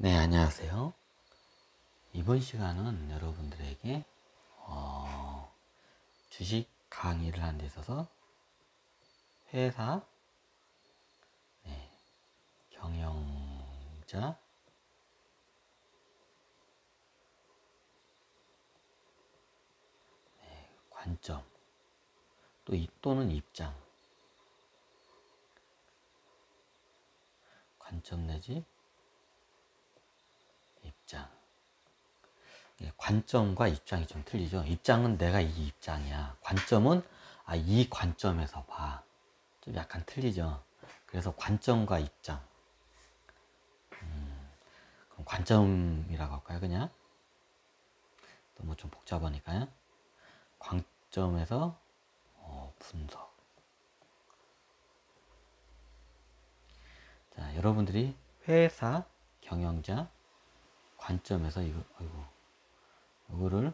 네, 안녕하세요. 이번 시간은 여러분들에게 주식 강의를 하는 데 있어서 회사, 경영자, 관점, 또는 입장, 관점 내지 입장. 관점과 입장이 좀 틀리죠. 입장은 내가 이 입장이야. 관점은 이 관점에서 봐. 좀 약간 틀리죠. 그래서 관점과 입장. 그럼 관점이라고 할까요, 그냥? 너무 좀 복잡하니까요. 관점에서 분석. 자, 여러분들이 회사 경영자 관점에서 이거를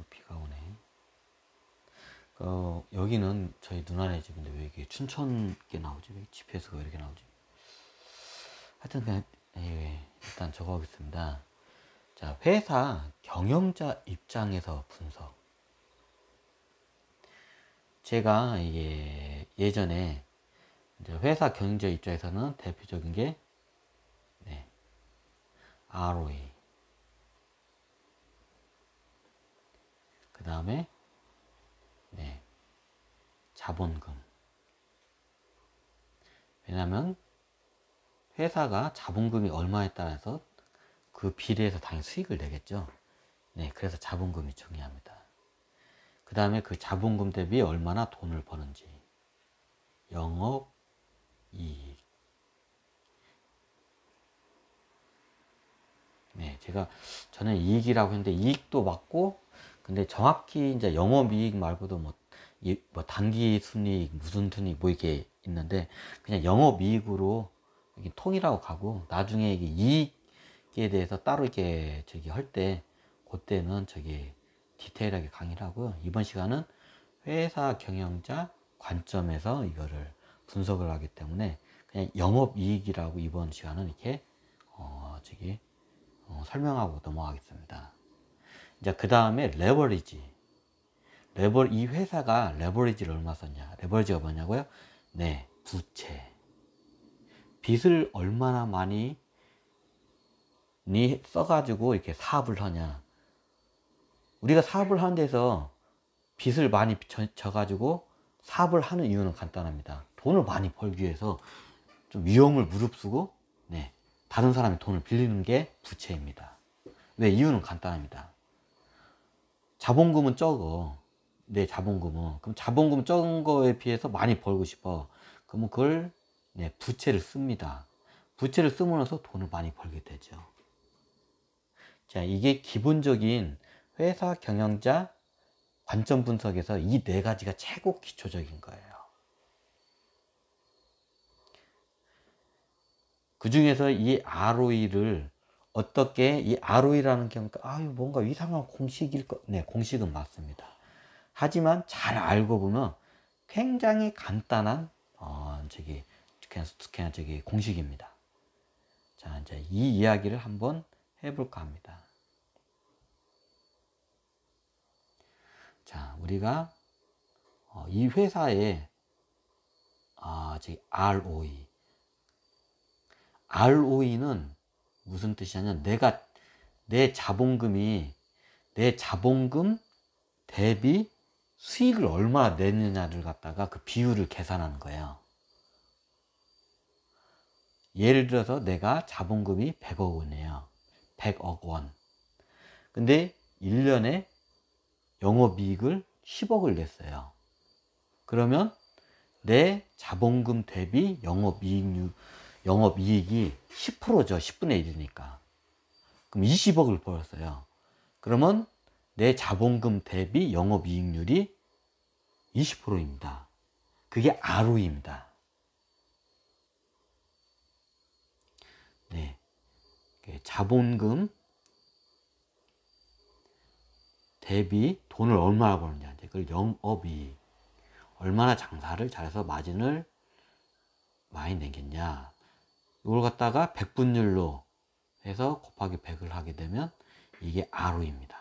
비가 오네. 여기는 저희 누나네 집인데 왜 이게 춘천께 나오지? 왜 GPS가 왜 이렇게 나오지? 하여튼 그냥 일단 적어보겠습니다. 자, 회사 경영자 입장에서 분석. 제가 이게 예전에 이제 회사 경영자 입장에서는 대표적인 게 ROE, 그 다음에 자본금. 왜냐면 회사가 자본금이 얼마에 따라서 그 비례해서 당연히 수익을 내겠죠. 그래서 자본금이 중요합니다. 그 다음에 그 자본금 대비 얼마나 돈을 버는지, 영업이익. 제가 전에 이익이라고 했는데 이익도 맞고, 근데 정확히 이제 영업이익 말고도 뭐 단기 순이익, 무슨 순이익 이게 있는데, 그냥 영업이익으로 통일하고 가고, 나중에 이게 이익에 대해서 따로 이렇게 할 때, 그때는 디테일하게 강의를 하고요. 이번 시간은 회사 경영자 관점에서 이거를 분석을 하기 때문에 그냥 영업이익이라고 이번 시간은 이렇게 설명하고 넘어가겠습니다. 이제 그 다음에 레버리지. 이 회사가 레버리지를 얼마 썼냐? 레버리지가 뭐냐고요? 부채. 빚을 얼마나 많이 써가지고 이렇게 사업을 하냐? 우리가 사업을 하는 데서 빚을 많이 져가지고 사업을 하는 이유는 간단합니다. 돈을 많이 벌기 위해서 좀 위험을 무릅쓰고 다른 사람의 돈을 빌리는 게 부채입니다. 왜? 이유는 간단합니다. 자본금은 적어. 내 자본금은. 그럼 자본금 적은 거에 비해서 많이 벌고 싶어. 그러면 그걸 부채를 씁니다. 부채를 쓰면서 돈을 많이 벌게 되죠. 자, 이게 기본적인 회사 경영자 관점 분석에서 이 네 가지가 최고 기초적인 거예요. 그 중에서 이 ROE를 어떻게, 이 ROE라는 게 뭔가 이상한 공식일 거, 공식은 맞습니다. 하지만 잘 알고 보면 굉장히 간단한 그냥 공식입니다. 자, 이제 이 이야기를 한번 해볼까 합니다. 자, 우리가 이 회사의 ROE는 무슨 뜻이냐면 내 자본금 대비 수익을 얼마나 내느냐를 갖다가 그 비율을 계산하는 거예요. 예를 들어서 내가 자본금이 100억 원이에요. 100억 원. 근데 1년에 영업이익을 10억을 냈어요. 그러면 내 자본금 대비 영업이익이 10%죠. 10분의 1이니까. 그럼 20억을 벌었어요. 그러면 내 자본금 대비 영업이익률이 20%입니다. 그게 ROE입니다. 자본금 대비 돈을 얼마나 버느냐. 그걸 영업이익. 얼마나 장사를 잘해서 마진을 많이 내겠냐. 이걸 갖다가 백분율로 해서 곱하기 100을 하게 되면 이게 ROE입니다.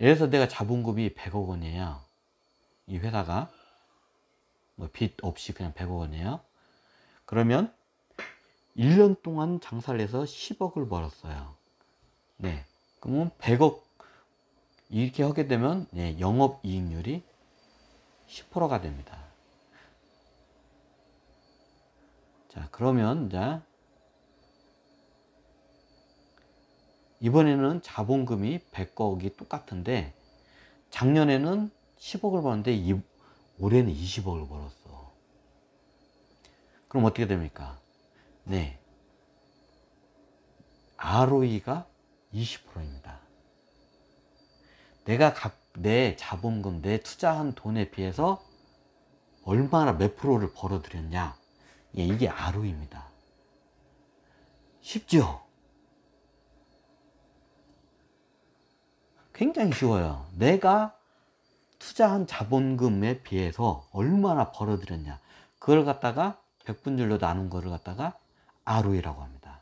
예를 들어서 내가 자본금이 100억 원이에요. 이 회사가 뭐 빚 없이 그냥 100억 원이에요. 그러면 1년 동안 장사를 해서 10억을 벌었어요. 네. 그러면 100억 이렇게 하게 되면 네, 영업이익률이 10%가 됩니다. 자, 그러면 이제 이번에는 자본금이 100억이 똑같은데 작년에는 10억을 벌었는데 올해는 20억을 벌었어. 그럼 어떻게 됩니까? 네. ROE가 20%입니다. 내가 내 자본금, 내 투자한 돈에 비해서 얼마나 몇 프로를 벌어들였냐. 예, 이게 ROE입니다. 쉽죠? 굉장히 쉬워요. 내가 투자한 자본금에 비해서 얼마나 벌어들였냐. 그걸 갖다가 백분율로 나눈 거를 갖다가 ROE라고 합니다.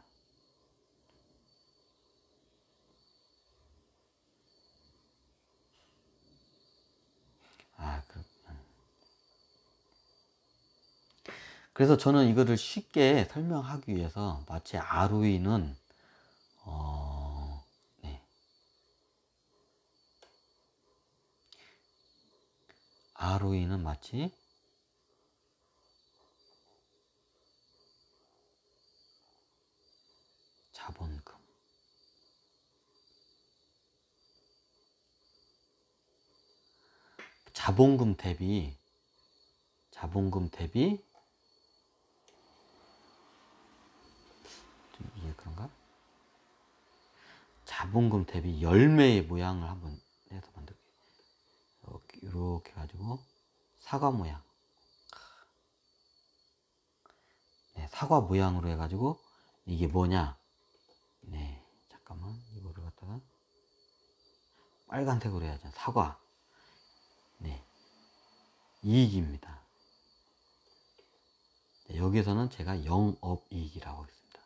그래서 저는 이거를 쉽게 설명하기 위해서 마치 ROE는 ROE는 마치 자본금, 자본금 대비 좀 이게 그런가? 자본금 대비 열매의 모양을 한번 해서 만들게요. 이렇게 가지고 사과 모양. 네, 사과 모양으로 해가지고 이게 뭐냐? 네, 잠깐만 이거를 갖다가 빨간색으로 해야죠. 사과. 네, 이익입니다. 네, 여기서는 제가 영업이익이라고 하겠습니다.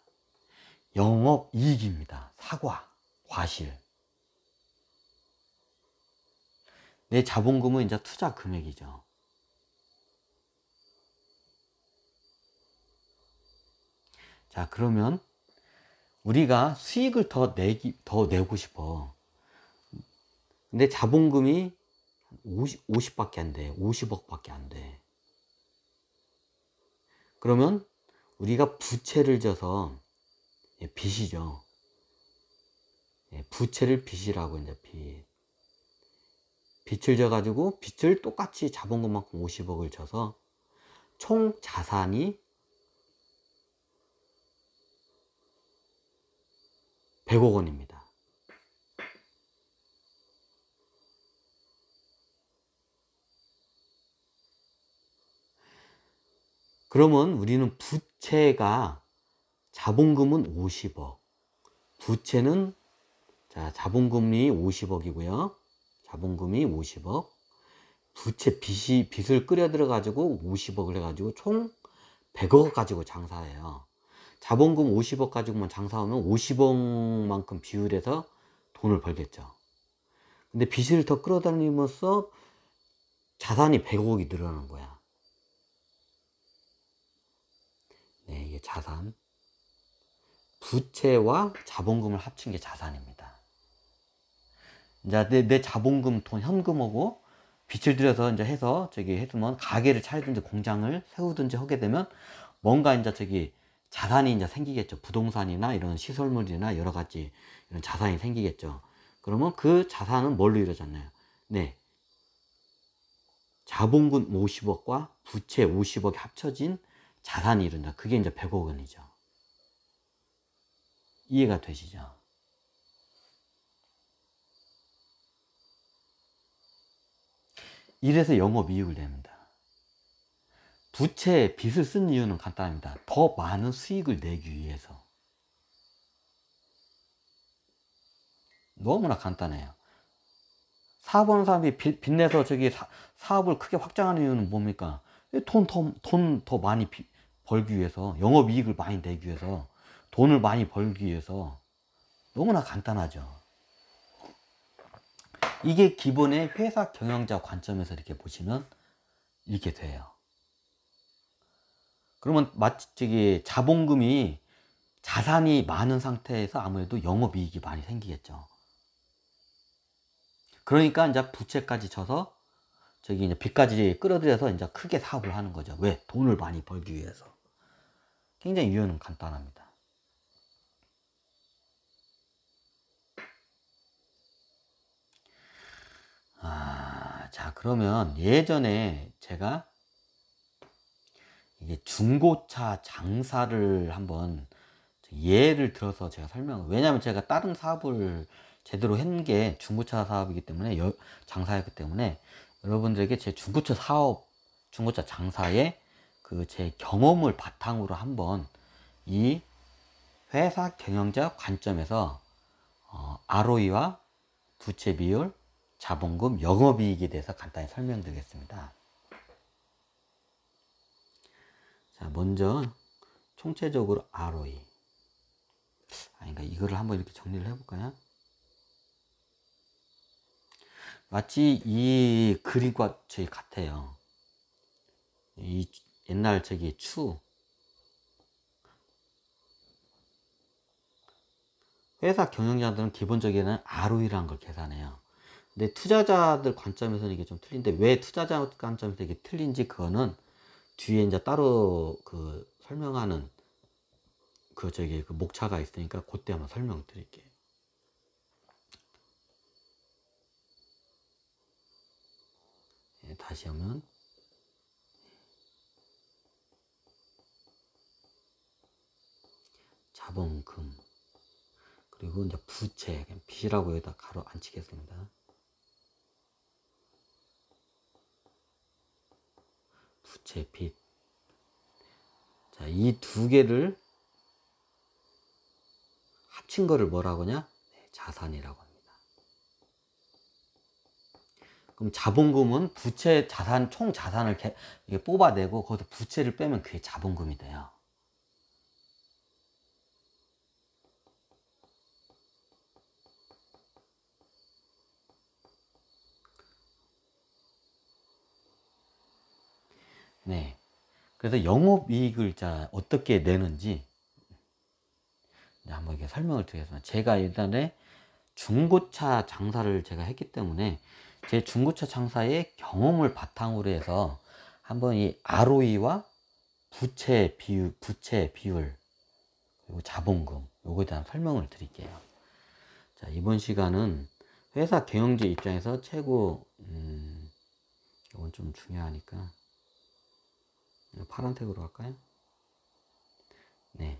영업이익입니다. 사과, 과실. 내 자본금은 이제 투자 금액이죠. 자, 그러면 우리가 수익을 더 내고 싶어. 근데 자본금이 50밖에 안 돼. 50억밖에 안 돼. 그러면 우리가 부채를 져서, 빚이죠. 부채를 빚이라고 이제 빚을 져가지고 빚을 똑같이 자본금만큼 50억을 져서 총 자산이 100억 원입니다. 그러면 우리는 부채가 자본금은 50억, 부채는 자 자본금이 50억이고요. 자본금이 50억, 부채 빚을 끌여 들어 가지고 50억을 해가지고 총 100억 가지고 장사해요. 자본금 50억 가지고만 장사하면 50억만큼 비율해서 돈을 벌겠죠. 근데 빚을 더 끌어다니면서 자산이 100억이 늘어나는 거야. 네, 이게 자산. 부채와 자본금을 합친 게 자산입니다. 이제 내 자본금 돈 현금하고 빚을 들여서 이제 해서 저기 했으면 가게를 차리든지 공장을 세우든지 하게 되면 뭔가 이제 자산이 이제 생기겠죠. 부동산이나 이런 시설물이나 여러 가지 이런 자산이 생기겠죠. 그러면 그 자산은 뭘로 이루어졌나요? 네. 자본금 50억과 부채 50억이 합쳐진 자산이 이룬다. 그게 이제 100억 원이죠. 이해가 되시죠? 이래서 영업이익을 냅니다. 부채에 빚을 쓴 이유는 간단합니다. 더 많은 수익을 내기 위해서. 너무나 간단해요. 사업하는 사람이 빚내서 사업을 크게 확장하는 이유는 뭡니까? 돈 더 많이 벌기 위해서, 영업이익을 많이 내기 위해서, 돈을 많이 벌기 위해서 너무나 간단하죠. 이게 기본의 회사 경영자 관점에서 이렇게 보시면 이렇게 돼요. 그러면 마치 저기 자본금이, 자산이 많은 상태에서 아무래도 영업이익이 많이 생기겠죠. 그러니까 이제 부채까지 쳐서 저기 이제 빚까지 끌어들여서 이제 크게 사업을 하는 거죠. 왜? 돈을 많이 벌기 위해서. 굉장히 이유는 간단합니다. 자, 그러면 예전에 제가 이게 중고차 장사를 한번 예를 들어서 제가 왜냐하면 제가 다른 사업을 제대로 한 게 중고차 사업이기 때문에, 장사였기 때문에 여러분들에게 제 중고차 사업, 중고차 장사의 그 제 경험을 바탕으로 한번 이 회사 경영자 관점에서 ROE와 부채 비율, 자본금, 영업이익에 대해서 간단히 설명드리겠습니다. 자, 먼저 총체적으로 ROE. 그러니까 이거를 한번 이렇게 정리를 해볼까요? 마치 이 그림과 저희 같아요. 이 옛날 저기 회사 경영자들은 기본적으로는 ROE라는 걸 계산해요. 근데 투자자들 관점에서는 이게 좀 틀린데, 왜 투자자 관점에서 이게 틀린지 그거는 뒤에 이제 따로 그 설명하는 그 목차가 있으니까 그때 한번 설명드릴게요. 다시 하면 자본금, 그리고 이제 부채, 빚이라고 여기다 가로 안 치겠습니다. 부채, 빚. 자, 이 두 개를 합친 거를 뭐라고 하냐? 자산이라고 합니다. 그럼 자본금은 부채, 자산, 총 자산을 뽑아내고 거기서 부채를 빼면 그게 자본금이 돼요. 네. 그래서 영업이익을 자 어떻게 내는지 한번 이렇게 설명을 드리겠습니다. 제가 예전에 중고차 장사를 제가 했기 때문에 제 중고차 장사의 경험을 바탕으로 해서 한번 이 ROE와 부채 비율, 그리고 자본금, 요거에 대한 설명을 드릴게요. 자, 이번 시간은 회사 경영자 입장에서 최고, 이건 좀 중요하니까 파란색으로 할까요? 네.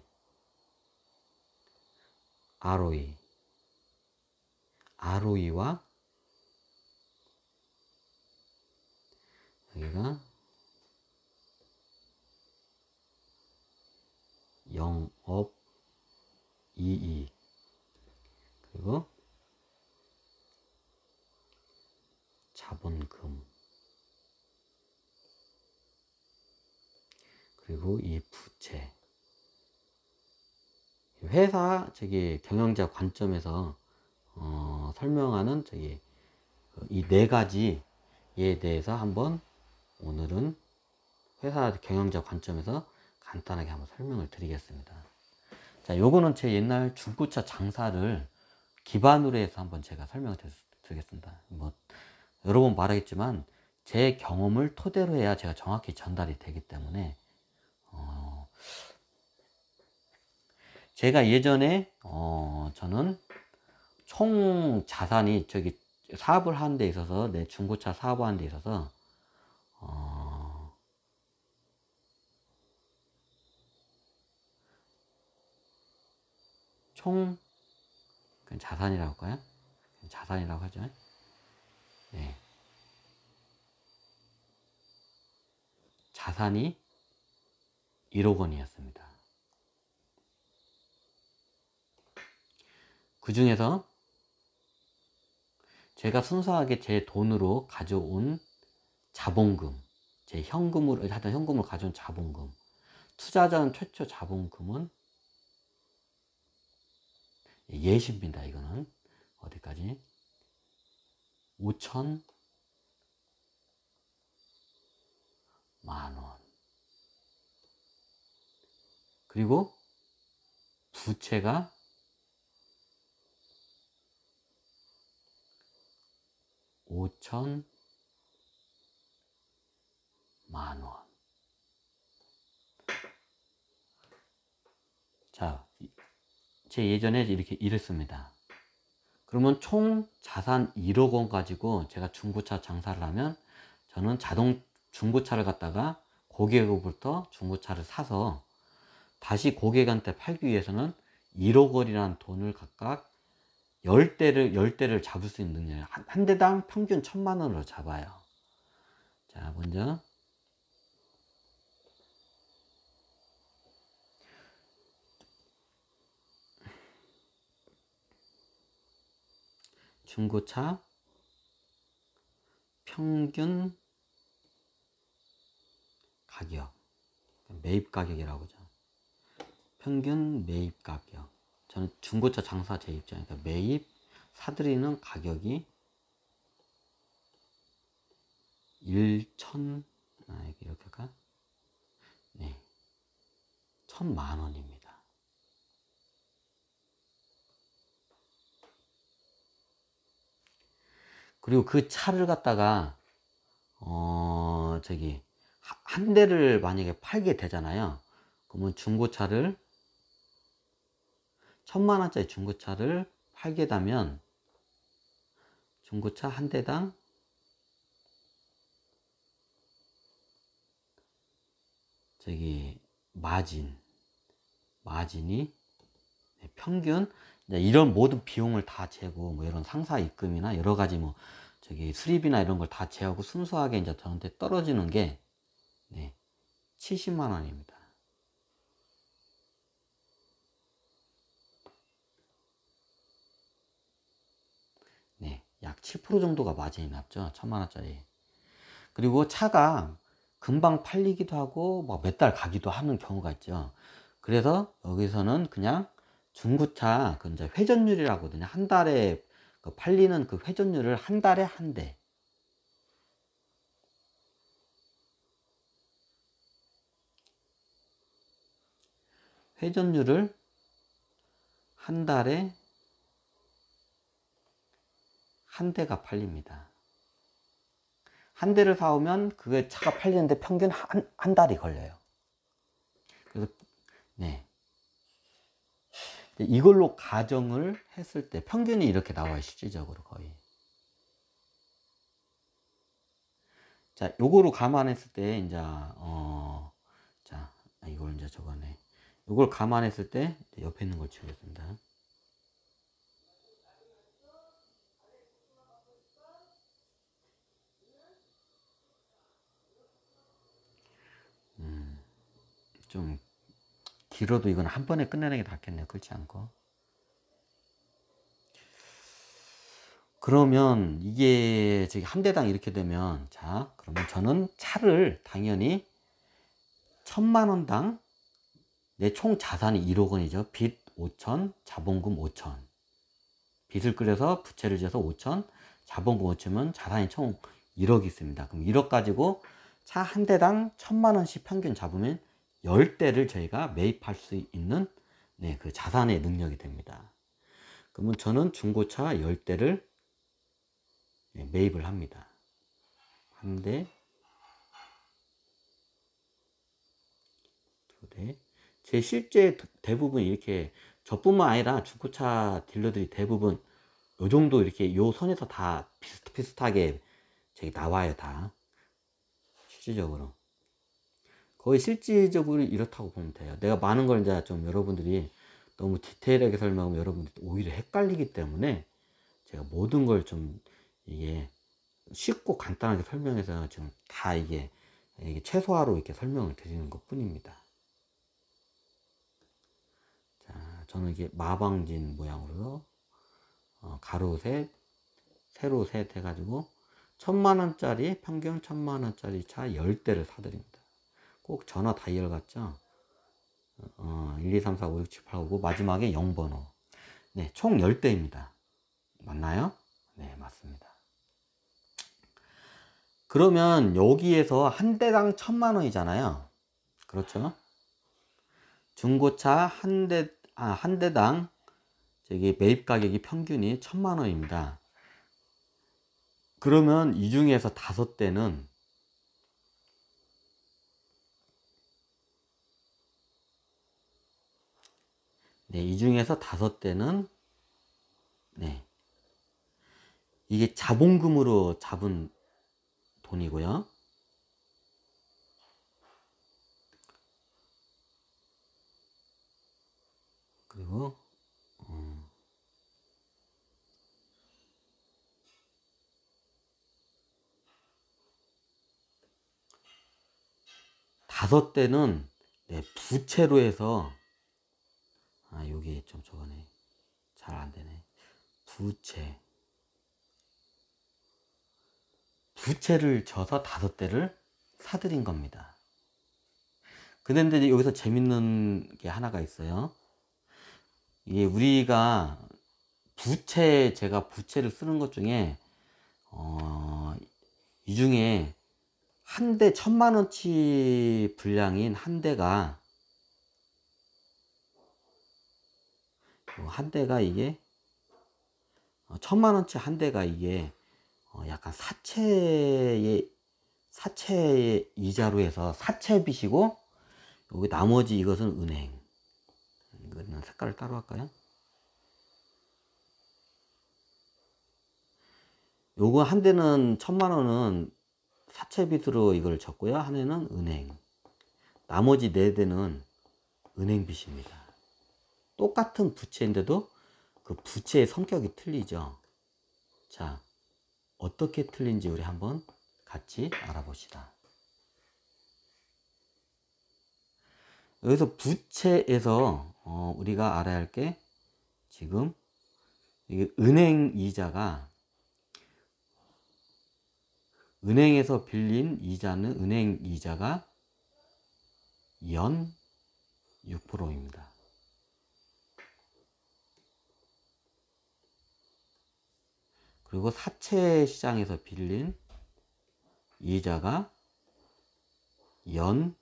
ROE와 여기가 영업이익, 그리고 자본금, 그리고 이 부채. 회사 경영자 관점에서 설명하는 이 네 가지에 대해서 한번 오늘은 회사 경영자 관점에서 간단하게 한번 설명을 드리겠습니다. 자, 요거는 제 옛날 중고차 장사를 기반으로 해서 한번 제가 설명을 드리겠습니다. 뭐 여러 번 말하겠지만 제 경험을 토대로 해야 제가 정확히 전달이 되기 때문에 제가 예전에 저는 총 자산이 사업을 하는 데 있어서, 내 중고차 사업을 하는 데 있어서 총 자산이라고 할까요? 자산이라고 하죠. 네. 자산이 1억 원이었습니다. 그 중에서 제가 순수하게 제 돈으로 가져온 자본금, 제 현금으로 가져온 자본금, 투자 전 최초 자본금은 예시입니다. 이거는 어디까지? 5천만 원. 그리고 부채가 5천만 원. 자, 제 예전에 이렇게 이랬습니다. 그러면 총 자산 1억 원 가지고 제가 중고차 장사를 하면 저는 중고차를 갖다가 고객으로부터 중고차를 사서 다시 고객한테 팔기 위해서는 1억 원이라는 돈을 각각 10대를 잡을 수 있는 능력이에요. 한 대당 평균 1,000만 원으로 잡아요. 자, 먼저 중고차 평균 가격, 매입 가격이라고 하죠. 평균 매입 가격. 저는 중고차 장사 제 입장이니까 매입 사들이는 가격이 1천, 이렇게 할까? 네, 1,000만 원입니다. 그리고 그 차를 갖다가 한 대를 만약에 팔게 되잖아요. 그러면 중고차를 1,000만 원짜리 중고차를 팔게 되면 중고차 한 대당 마진이 평균 이런 모든 비용을 다 재고 뭐 이런 상사 입금이나 여러 가지 뭐 수리비나 이런 걸 다 제하고 순수하게 이제 저한테 떨어지는 게 70만 원입니다. 네, 약 7% 정도가 마진이 났죠. 1,000만 원짜리. 그리고 차가 금방 팔리기도 하고 뭐 몇 달 가기도 하는 경우가 있죠. 그래서 여기서는 그냥 중고차 그 이제 회전율이라고 하거든요. 한 달에 팔리는 그 회전율을 한 달에 한 대. 회전율을 한 달에 한 대가 팔립니다. 한 대를 사오면 그게 차가 팔리는데 평균 한 달이 걸려요. 그래서 네, 이걸로 가정을 했을 때 평균이 이렇게 나와요. 실질적으로 거의. 자, 요거로 감안했을 때 이제 자, 이걸 이제 저거네. 요걸 감안했을 때 옆에 있는 걸 치우겠습니다. 좀 길어도 이건 한 번에 끝내는 게 낫겠네요. 그렇지 않고. 그러면 이게 한 대당 이렇게 되면, 자, 그러면 저는 차를 당연히 1,000만 원당 내 총 자산이 1억 원이죠. 빚 5천, 자본금 5천. 빚을 끌여서 부채를 지어서 5천, 자본금 5천이면 자산이 총 1억이 있습니다. 그럼 1억 가지고 차 한 대당 1,000만 원씩 평균 잡으면 10대를 저희가 매입할 수 있는 그 자산의 능력이 됩니다. 그러면 저는 중고차 10대를 매입을 합니다. 한 대, 두 대. 제 실제 대부분 이렇게 저뿐만 아니라 중고차 딜러들이 대부분 요 정도 이렇게 요 선에서 다 비슷비슷하게 나와요. 다 실질적으로 거의 실질적으로 이렇다고 보면 돼요. 내가 많은 걸 이제 좀 여러분들이 너무 디테일하게 설명하면 여러분들이 오히려 헷갈리기 때문에 제가 모든 걸 좀 이게 쉽고 간단하게 설명해서 지금 다 이게 최소화로 이렇게 설명을 드리는 것 뿐입니다. 자, 저는 이게 마방진 모양으로 가로 셋, 세로 셋 해가지고 1,000만 원짜리 평균 1,000만 원짜리 차 10대를 사드립니다. 꼭 전화 다이얼 같죠? 1, 2, 3, 4, 5, 6, 7, 8, 9, 마지막에 0번호. 네, 총 10대입니다. 맞나요? 네, 맞습니다. 그러면 여기에서 한 대당 1,000만 원이잖아요. 그렇죠? 중고차 한 대당 저기 매입 가격이 평균이 1,000만 원입니다. 그러면 이 중에서 5대는 네, 이 중에서 5대는 네, 이게 자본금으로 잡은 돈이고요. 그리고 5대는 네, 부채로 해서 여기 좀 저거네. 잘 안 되네. 부채를 져서 5대를 사들인 겁니다. 근데 여기서 재밌는 게 하나가 있어요. 이게 우리가 제가 부채를 쓰는 것 중에 이 중에 한 대 1,000만 원치 분량인 한 대가 이게 1,000만 원치 한 대가 이게 약간 사채의 이자로 해서 사채빚이고, 여기 나머지 이것은 은행. 이거는 색깔을 따로 할까요? 요거 한 대는 1,000만 원은 사채빚으로 이걸 졌고요. 한 대는 은행. 나머지 4대는 은행빚입니다. 똑같은 부채인데도 그 부채의 성격이 틀리죠. 자, 어떻게 틀린지 우리 한번 같이 알아봅시다. 여기서 부채에서 우리가 알아야 할 게 지금 이게 은행 이자가, 은행에서 빌린 이자는 은행 이자가 연 6%입니다. 그리고 사채 시장에서 빌린 이자가 연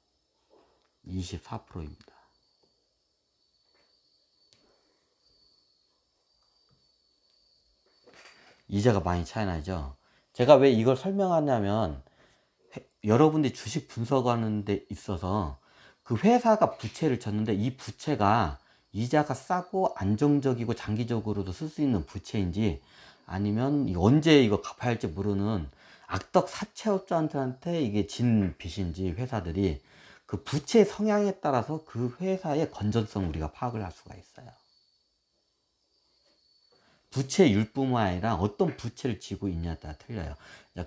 24%입니다. 이자가 많이 차이 나죠. 제가 왜 이걸 설명하냐면, 여러분들이 주식 분석하는 데 있어서 그 회사가 부채를 졌는데 이 부채가 이자가 싸고 안정적이고 장기적으로도 쓸 수 있는 부채인지, 아니면 언제 이거 갚아야 할지 모르는 악덕 사채업자한테 이게 진 빚인지, 회사들이 그 부채 성향에 따라서 그 회사의 건전성 우리가 파악을 할 수가 있어요. 부채율뿐만 아니라 어떤 부채를 지고 있냐에 따라 틀려요.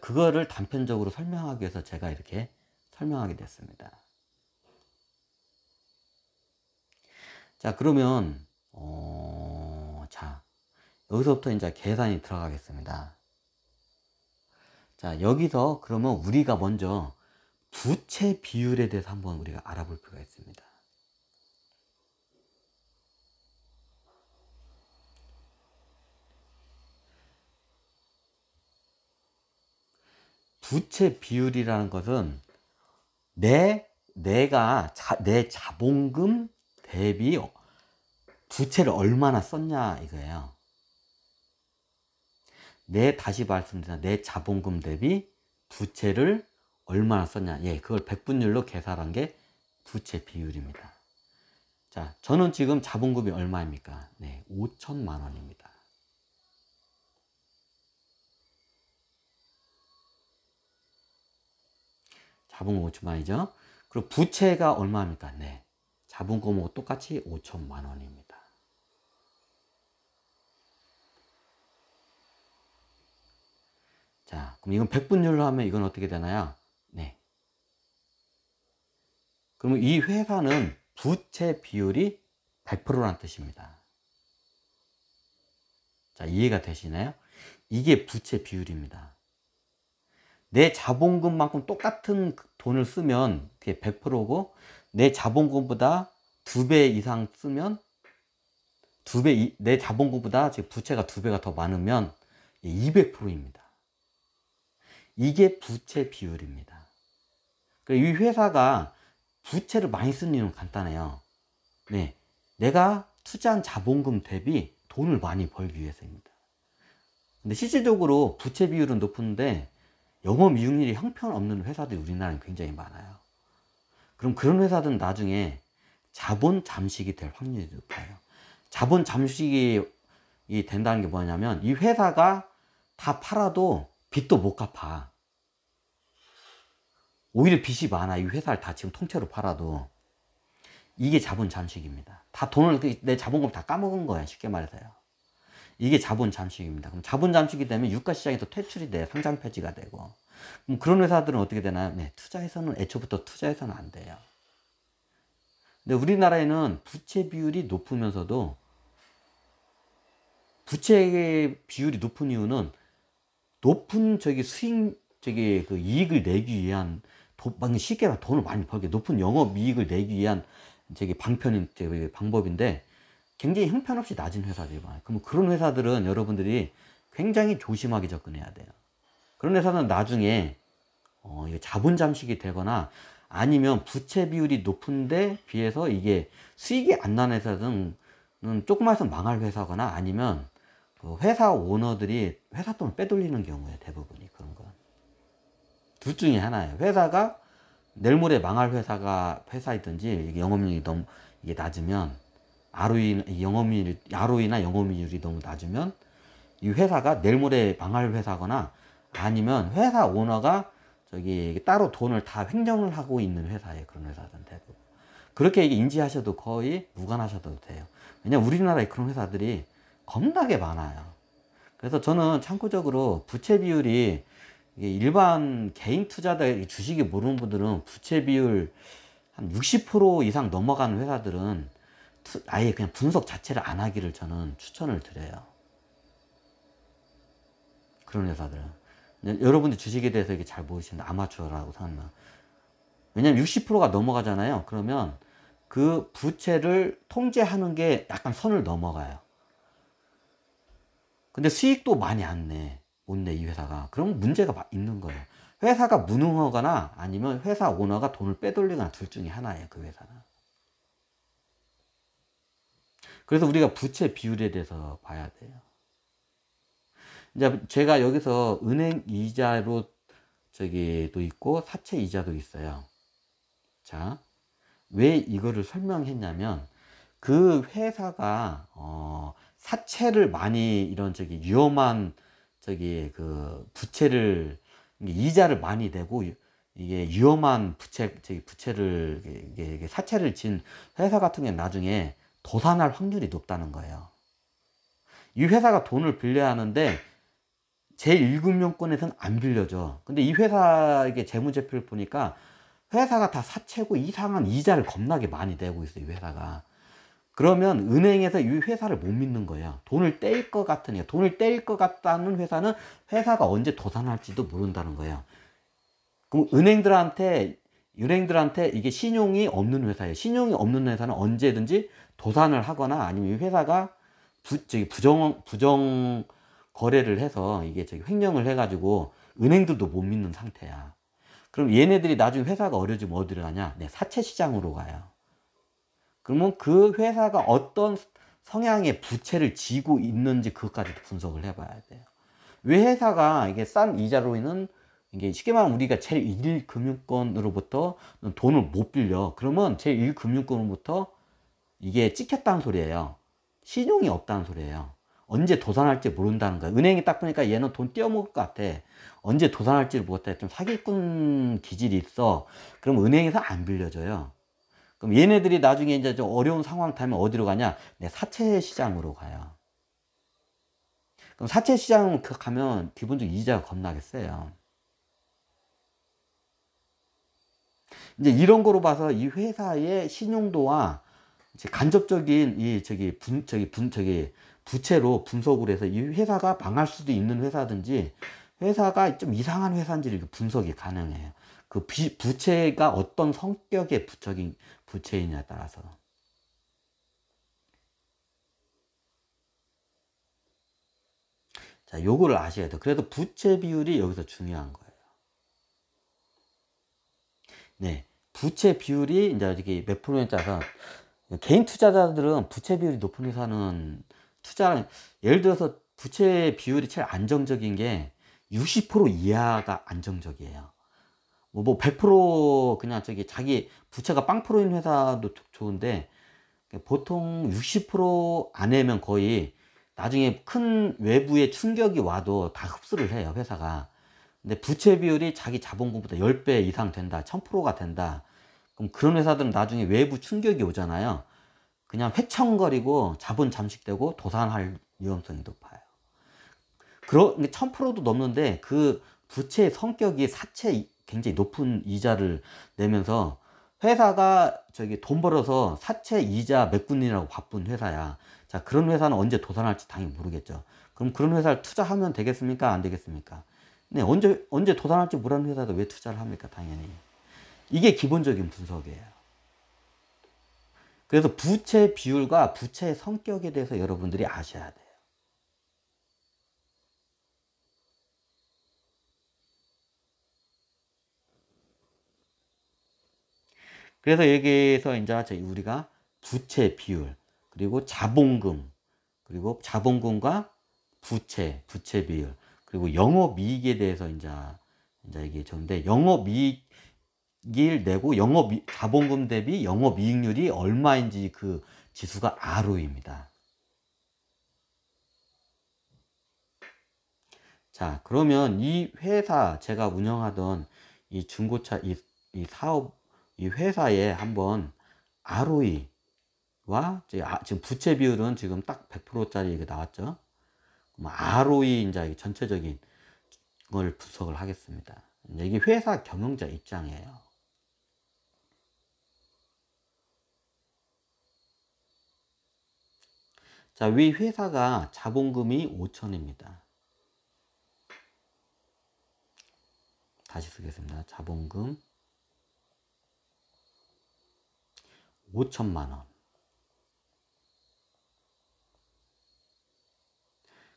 그거를 단편적으로 설명하기 위해서 제가 이렇게 설명하게 됐습니다. 자, 그러면 자, 여기서부터 이제 계산이 들어가겠습니다. 자, 여기서 그러면 우리가 먼저 부채 비율에 대해서 한번 우리가 알아볼 필요가 있습니다. 부채 비율이라는 것은 내 자본금 대비 부채를 얼마나 썼냐 이거예요. 다시 말씀드리면 내 자본금 대비 부채를 얼마나 썼냐. 예, 그걸 백분율로 계산한 게 부채 비율입니다. 자, 저는 지금 자본금이 얼마입니까? 네, 5천만 원입니다. 자본금 5천만 원이죠. 그리고 부채가 얼마입니까? 네, 자본금하고 똑같이 5천만 원입니다. 자, 그럼 이건 백분율로 하면 이건 어떻게 되나요? 네. 그러면 이 회사는 부채 비율이 100%라는 뜻입니다. 자, 이해가 되시나요? 이게 부채 비율입니다. 내 자본금만큼 똑같은 돈을 쓰면 그게 100%고, 내 자본금보다 2배 이상 쓰면 내 자본금보다 지금 부채가 2배가 더 많으면 200%입니다. 이게 부채 비율입니다. 이 회사가 부채를 많이 쓰는 이유는 간단해요. 네, 내가 투자한 자본금 대비 돈을 많이 벌기 위해서입니다. 근데 실질적으로 부채 비율은 높은데 영업이익률이 형편없는 회사들이 우리나라에 굉장히 많아요. 그럼 그런 회사들은 나중에 자본 잠식이 될 확률이 높아요. 자본 잠식이 된다는 게 뭐냐면 이 회사가 다 팔아도 빚도 못 갚아. 오히려 빚이 많아. 이 회사를 다 지금 통째로 팔아도. 이게 자본 잠식입니다. 다 돈을, 내 자본금 다 까먹은 거야. 쉽게 말해서요. 이게 자본 잠식입니다. 그럼 자본 잠식이 되면 유가시장에서 퇴출이 돼. 상장 폐지가 되고. 그럼 그런 회사들은 어떻게 되나요? 네, 투자해서는, 애초부터 투자해서는 안 돼요. 근데 우리나라에는 부채 비율이 높으면서도 부채 비율이 높은 이유는 높은 수익, 그 이익을 내기 위한, 쉽게 말하면 돈을 많이 벌게, 높은 영업 이익을 내기 위한 방법인데 굉장히 형편없이 낮은 회사들이 많아요. 그럼 그런 회사들은 여러분들이 굉장히 조심하게 접근해야 돼요. 그런 회사는 나중에 자본 잠식이 되거나 아니면 부채 비율이 높은데 비해서 이게 수익이 안 나는 회사는 조금만 해서 망할 회사거나 아니면 그 회사 오너들이 회사 돈을 빼돌리는 경우에 대부분이 그런 건. 둘 중에 하나예요. 회사가 내일 모레 망할 회사이든지 영업이익이 너무 이게 낮으면 ROE나 영업이익률이 너무 낮으면 이 회사가 내일 모레 망할 회사거나 아니면 회사 오너가 따로 돈을 다 횡령을 하고 있는 회사예요. 그런 회사들은 대부분. 그렇게 인지하셔도 거의 무관하셔도 돼요. 왜냐면 우리나라에 그런 회사들이 겁나게 많아요. 그래서 저는 참고적으로 부채 비율이 일반 개인 투자자 주식이 모르는 분들은 부채 비율 한 60% 이상 넘어가는 회사들은 아예 그냥 분석 자체를 안 하기를 저는 추천을 드려요. 그런 회사들은. 여러분들 주식에 대해서 이게 잘 모르시는데 아마추어라고 생각나. 왜냐면 60%가 넘어가잖아요. 그러면 그 부채를 통제하는 게 약간 선을 넘어가요. 근데 수익도 많이 못 내, 이 회사가. 그럼 문제가 있는 거예요. 회사가 무능하거나 아니면 회사 오너가 돈을 빼돌리거나 둘 중에 하나예요, 그 회사는. 그래서 우리가 부채 비율에 대해서 봐야 돼요. 이제 제가 여기서 은행 이자로 도 있고 사채 이자도 있어요. 자, 왜 이거를 설명했냐면 그 회사가 사채를 많이 이런 위험한 그 부채를 이자를 많이 내고 이게 위험한 부채를 이게 사채를 진 회사 같은 경우는 나중에 도산할 확률이 높다는 거예요. 이 회사가 돈을 빌려야 하는데 제1금융권에서는 안 빌려줘. 근데 이 회사의 재무제표를 보니까 회사가 다 사채고 이상한 이자를 겁나게 많이 내고 있어요, 이 회사가. 그러면 은행에서 이 회사를 못 믿는 거예요. 돈을 떼일 것 같다는 회사는 회사가 언제 도산할지도 모른다는 거예요. 그럼 은행들한테 이게 신용이 없는 회사예요. 신용이 없는 회사는 언제든지 도산을 하거나 아니면 이 회사가 부정 거래를 해서 이게 횡령을 해가지고 은행들도 못 믿는 상태야. 그럼 얘네들이 나중에 회사가 어려지면 어디로 가냐? 네, 사채 시장으로 가요. 그러면 그 회사가 어떤 성향의 부채를 지고 있는지 그것까지도 분석을 해봐야 돼요. 왜 회사가 이게 싼 이자로 있는 이게 쉽게 말하면 우리가 제1금융권으로부터 돈을 못 빌려. 그러면 제1금융권으로부터 이게 찍혔다는 소리예요. 신용이 없다는 소리예요. 언제 도산할지 모른다는 거야. 은행이 딱 보니까 얘는 돈 떼어먹을 것 같아. 언제 도산할지를 못해. 좀 사기꾼 기질이 있어. 그럼 은행에서 안 빌려줘요. 그럼 얘네들이 나중에 이제 좀 어려운 상황 타면 어디로 가냐? 네, 사채 시장으로 가요. 그럼 사채 시장 가면 기본적으로 이자가 겁나게 세요. 이제 이런 거로 봐서 이 회사의 신용도와 이제 간접적인 부채로 분석을 해서 이 회사가 망할 수도 있는 회사든지 회사가 좀 이상한 회사인지를 분석이 가능해요. 그 부채가 어떤 성격의 부채이냐에 따라서. 자, 요거를 아셔야 돼요. 그래도 부채 비율이 여기서 중요한 거예요. 네. 부채 비율이 이제 이렇게 몇 프로에 따라서 개인 투자자들은 부채 비율이 높은 회사는 투자, 예를 들어서 부채 비율이 제일 안정적인 게 60% 이하가 안정적이에요. 뭐 100% 그냥 저기 자기 부채가 0%인 회사도 좋은데 보통 60% 안에면 거의 나중에 큰 외부의 충격이 와도 다 흡수를 해요, 회사가. 근데 부채 비율이 자기 자본금보다 10배 이상 된다, 1000%가 된다. 그럼 그런 회사들은 나중에 외부 충격이 오잖아요. 그냥 휘청거리고 자본 잠식되고 도산할 위험성이 높아요. 1000%도 넘는데 그 부채의 성격이 사채 굉장히 높은 이자를 내면서 회사가 저기 돈 벌어서 사채 이자 메꾼이라고 바쁜 회사야. 자, 그런 회사는 언제 도산할지 당연히 모르겠죠. 그럼 그런 회사를 투자하면 되겠습니까? 안 되겠습니까? 네, 언제 도산할지 모르는 회사도 왜 투자를 합니까? 당연히. 이게 기본적인 분석이에요. 그래서 부채 비율과 부채의 성격에 대해서 여러분들이 아셔야 돼요. 그래서 여기에서 이제 우리가 부채 비율, 그리고 자본금, 그리고 자본금과 부채 비율, 그리고 영업이익에 대해서 이제 이게 전데 영업이익을 내고 자본금 대비 영업이익률이 얼마인지 그 지수가 ROE입니다. 자, 그러면 이 회사 제가 운영하던 이 중고차 이 사업 이 회사에 한번 ROE와 지금 부채 비율은 지금 딱 100%짜리 이게 나왔죠. 그럼 ROE 이제 전체적인 걸 분석을 하겠습니다. 이게 회사 경영자 입장이에요. 자, 위 회사가 자본금이 5천입니다. 다시 쓰겠습니다. 자본금 5천만 원.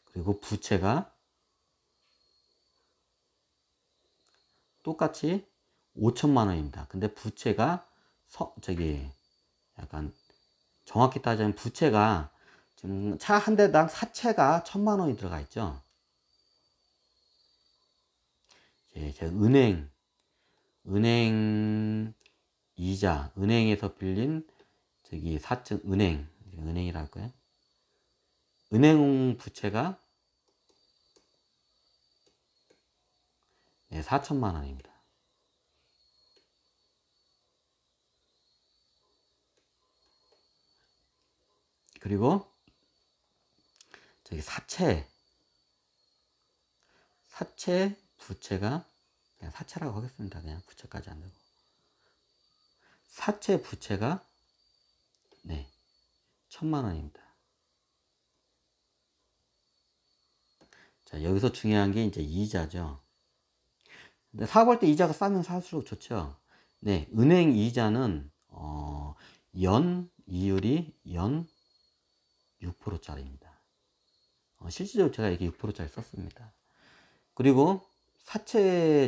그리고 부채가 똑같이 5천만 원입니다. 근데 부채가 저기 약간 정확히 따지면 부채가 지금 차 한 대당 사채가 1000만 원이 들어가 있죠. 제 은행 이자, 은행에서 빌린 저기 사채 은행이라 할까요? 은행 부채가 4천만 원입니다. 그리고 저기 사채 부채가 그냥 사채라고 하겠습니다. 그냥 부채까지 안 되고 사채 부채가 1000만 원입니다. 자, 여기서 중요한 게 이제 이자죠. 근데 사업할 때 이자가 싸면 살수록 좋죠. 네, 은행 이자는 연 이율이 연 6%짜리입니다. 실질적으로 제가 이렇게 6%짜리 썼습니다. 그리고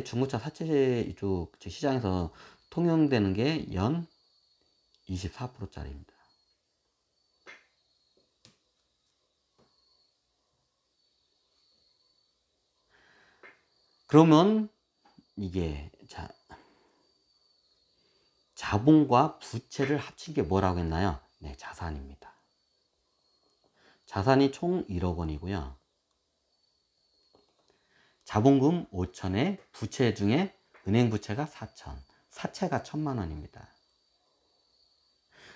중고차 사채 이쪽 시장에서 통용되는 게 연 24%짜리입니다. 그러면 이게 자본과 부채를 합친 게 뭐라고 했나요? 네, 자산입니다. 자산이 총 1억 원이고요. 자본금 5천에 부채 중에 은행 부채가 4천, 사채가 1000만 원입니다.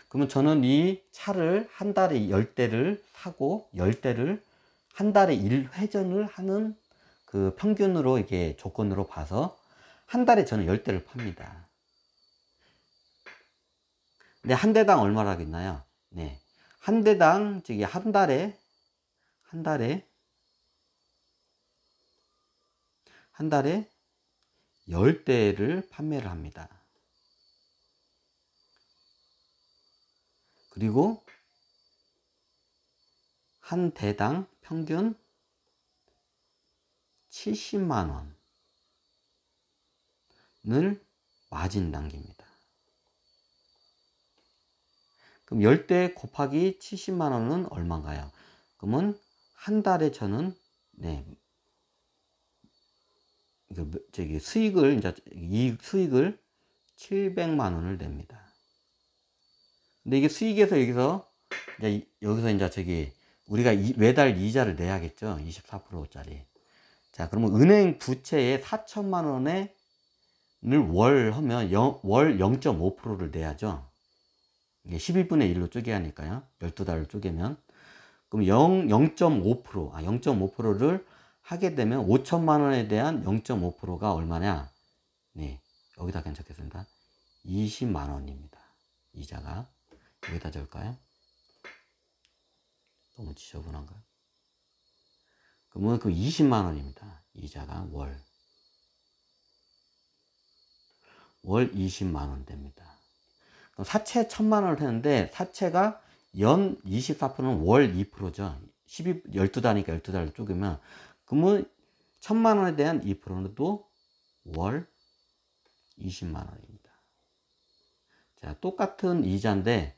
그러면 저는 이 차를 한 달에 10대를 사고 10대를 한 달에 1회전을 하는 그 평균으로 이게 조건으로 봐서 한 달에 저는 10대를 팝니다. 근데 한 대당 얼마라겠나요? 네. 한 대당 한 달에 10대를 판매를 합니다. 그리고 한 대당 평균 70만 원을 마진 남깁니다. 그럼 10대 곱하기 70만 원은 얼마인가요? 그러면 한 달에 저는 저기 수익을 이제 이 수익을 700만 원을 냅니다. 근데 이게 수익에서 여기서 이제 저기 우리가 매달 이자를 내야겠죠. 24%짜리. 자, 그러면 은행 부채에 4천만 원을 월 하면 월 0.5%를 내야죠. 이게 11분의 1로 쪼개야 하니까요. 12달을 쪼개면. 그럼 0.5%를 하게 되면 5천만 원에 대한 0.5%가 얼마냐? 네, 여기다 그냥 적겠습니다. 20만 원입니다. 이자가. 여기다 적을까요? 너무 지저분한가요? 그러면 그 20만 원입니다. 이자가 월 20만 원 됩니다. 그럼 사채 1000만 원을 했는데 사채가 연 24%는 월 2%죠. 12달이니까 12달로 쪼개면 그러면 1000만 원에 대한 2%는 또 월 20만 원입니다. 자, 똑같은 이자인데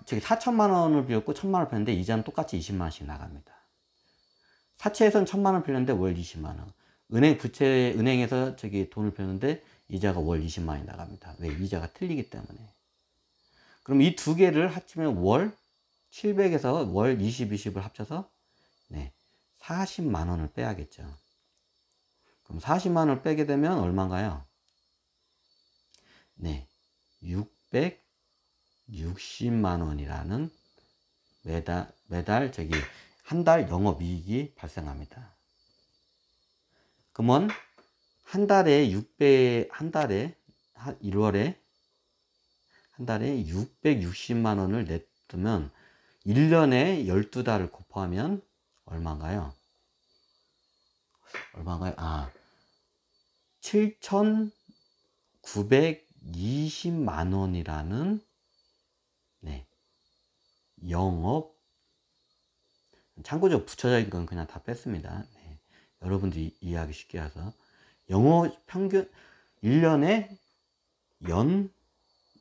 저기 4천만 원을 빌렸고 1000만 원을 빌렸는데 이자는 똑같이 20만 원씩 나갑니다. 사채에서는 1000만 원 빌렸는데 월 20만 원. 은행에서 저기 돈을 빌렸는데 이자가 월 20만 원이 나갑니다. 왜? 이자가 틀리기 때문에. 그럼 이 두 개를 합치면 월 700에서 월 20, 20을 합쳐서 40만 원을 빼야겠죠. 그럼 40만 원을 빼게 되면 얼마인가요? 660만 원이라는 매달 저기 한 달 영업이익이 발생합니다. 그러면 한 달에 1월에 한 달에 660만 원을 냈으면 1년에 12달을 곱하면 얼마인가요? 7,920만 원이라는 영업, 참고적으로 부처적인 건 그냥 다 뺐습니다. 여러분들이 이해하기 쉽게 해서 영업 평균 1년에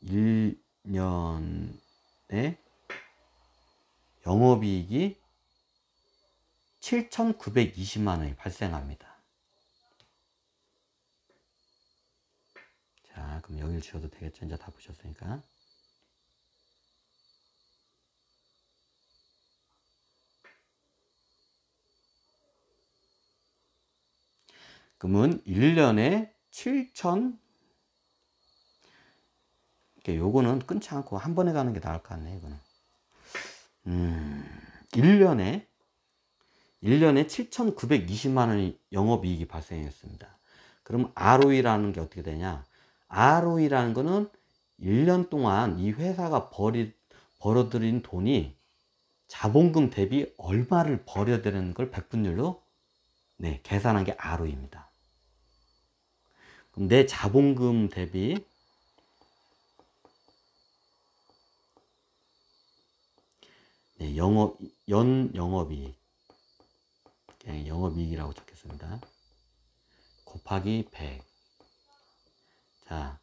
1년에 영업이익이 7,920만 원이 발생합니다. 자, 그럼 여기를 지워도 되겠죠? 이제 다 보셨으니까. 그러면 1년에 7천, 요거는 끊지 않고 한 번에 가는 게 나을 것 같네, 이거는. 1년에 7,920만 원의 영업이익이 발생했습니다. 그럼 ROE라는 게 어떻게 되냐? ROE라는 거는 1년 동안 이 회사가 벌어들인 돈이 자본금 대비 얼마를 벌여야 되는 걸 백분율로 계산한 게 ROE입니다. 그럼 내 자본금 대비 연 영업이익, 영업이익이라고 적겠습니다. 곱하기 100. 자,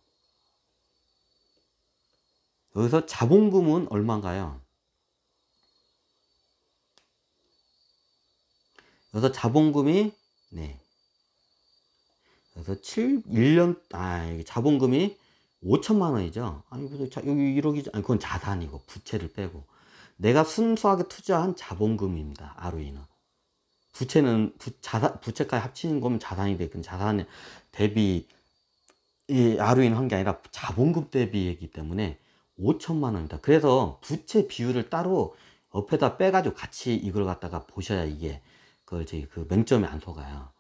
여기서 자본금은 얼마인가요? 여기서 자본금이 여기서 1년 자본금이 5천만 원이죠. 아니 여기 1억이죠. 아니 그건 자산이고 부채를 빼고 내가 순수하게 투자한 자본금입니다. ROE는. 부채는 부채까지 합치는 거면 자산이 되겠군. 자산 대비 이 ROE는 한 게 아니라 자본금 대비이기 때문에 5천만 원입니다. 그래서 부채 비율을 따로 옆에다 빼가지고 같이 이걸 갖다가 보셔야 이게 그 맹점이 안 속아요.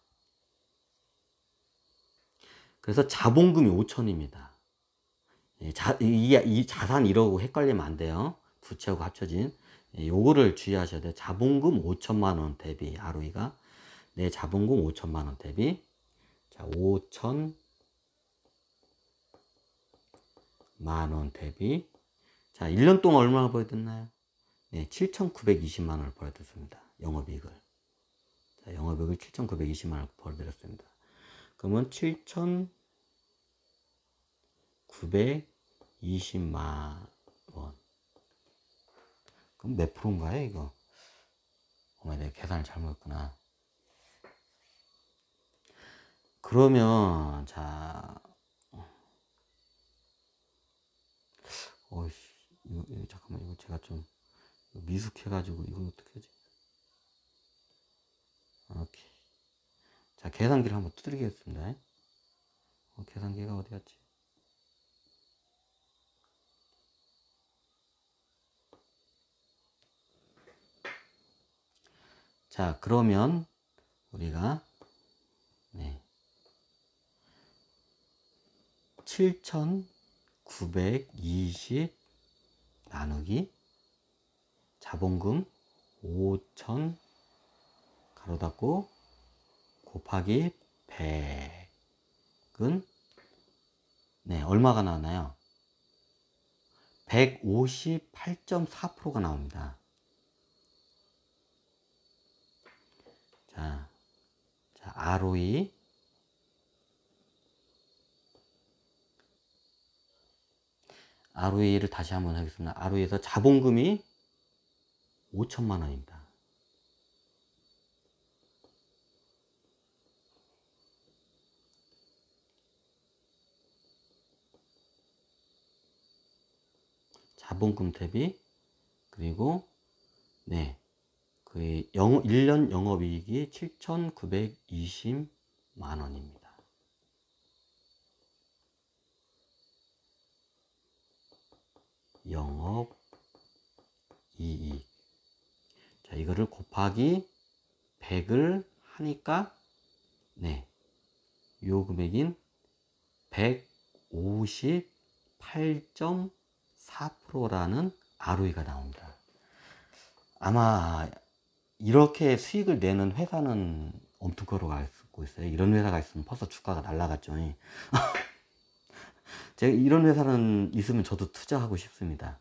그래서 자본금이 5천입니다. 이 자산 1억하고 헷갈리면 안 돼요. 부채하고 합쳐진. 요거를 주의하셔야 돼요. 자본금 5천만 원 대비 ROE가. 내 자본금 5천만 원 대비. 자, 5천만 원 대비. 자, 1년 동안 얼마나 벌어졌나요? 7,920만 원을 벌어졌습니다. 영업이익을. 자, 영업이익을 7,920만 원 벌어들였습니다. 그러면 7,920만 원. 그럼 몇 프로인가요, 이거? 어머, 내가 계산을 잘못했구나. 그러면, 자, 어이씨, 이거 잠깐만, 이거 제가 좀 미숙해가지고, 이걸 어떻게 하지? 오케이. 자, 계산기를 한번 두드리겠습니다. 계산기가 어디 갔지? 자, 그러면 우리가 네. 7,920 나누기 자본금 5,000 가로 닫고 곱하기 100은 네, 얼마가 나왔나요? 158.4%가 나옵니다. 자, ROE ROE를 다시 한번 하겠습니다. ROE에서 자본금이 5천만 원입니다. 자본금 대비 그리고 네, 그 1년 영업이익이 7,920만 원입니다. 영업이익. 자, 이거를 곱하기 100을 하니까 네, 요 금액인 158.4%라는 ROE가 나옵니다. 아마 이렇게 수익을 내는 회사는 엄두거로 알고 있어요. 이런 회사가 있으면 벌써 주가가 날라갔죠. 제가 이런 회사는 있으면 저도 투자하고 싶습니다.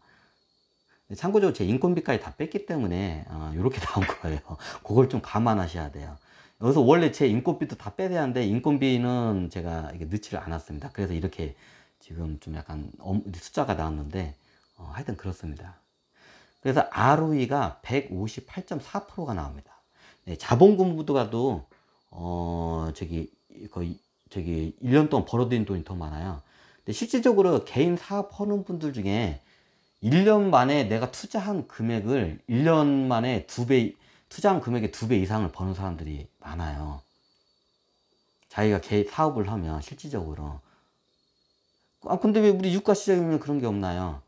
참고적으로 제 인건비까지 다 뺐기 때문에 이렇게 나온 거예요. 그걸 좀 감안하셔야 돼요. 여기서 원래 제 인건비도 다 빼야 되는데 인건비는 제가 이게 넣지를 않았습니다. 그래서 이렇게 지금 좀 약간 숫자가 나왔는데 하여튼 그렇습니다. 그래서 ROE가 158.4%가 나옵니다. 네, 자본금보다도 거의 1년 동안 벌어들인 돈이 더 많아요. 근데 실질적으로 개인 사업하는 분들 중에 1년 만에 내가 투자한 금액을 1년 만에 투자한 금액의 2배 이상을 버는 사람들이 많아요. 자기가 사업을 하면 실질적으로. 근데 왜 우리 유가 시장이면 그런 게 없나요?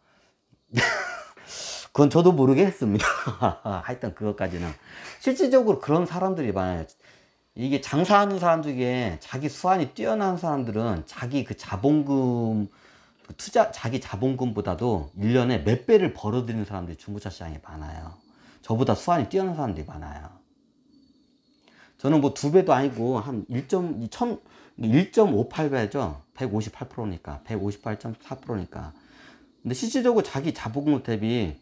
그건 저도 모르겠습니다. 하여튼 그것까지는. 실질적으로 그런 사람들이 많아요. 이게 장사하는 사람 중에 자기 수완이 뛰어난 사람들은 자기 그 자본금, 자기 자본금보다도 1년에 몇 배를 벌어들이는 사람들이 중고차 시장에 많아요. 저보다 수완이 뛰어난 사람들이 많아요. 저는 뭐 2배도 아니고 한 1.58배죠. 158%니까. 158.4%니까. 근데 실질적으로 자기 자본금 대비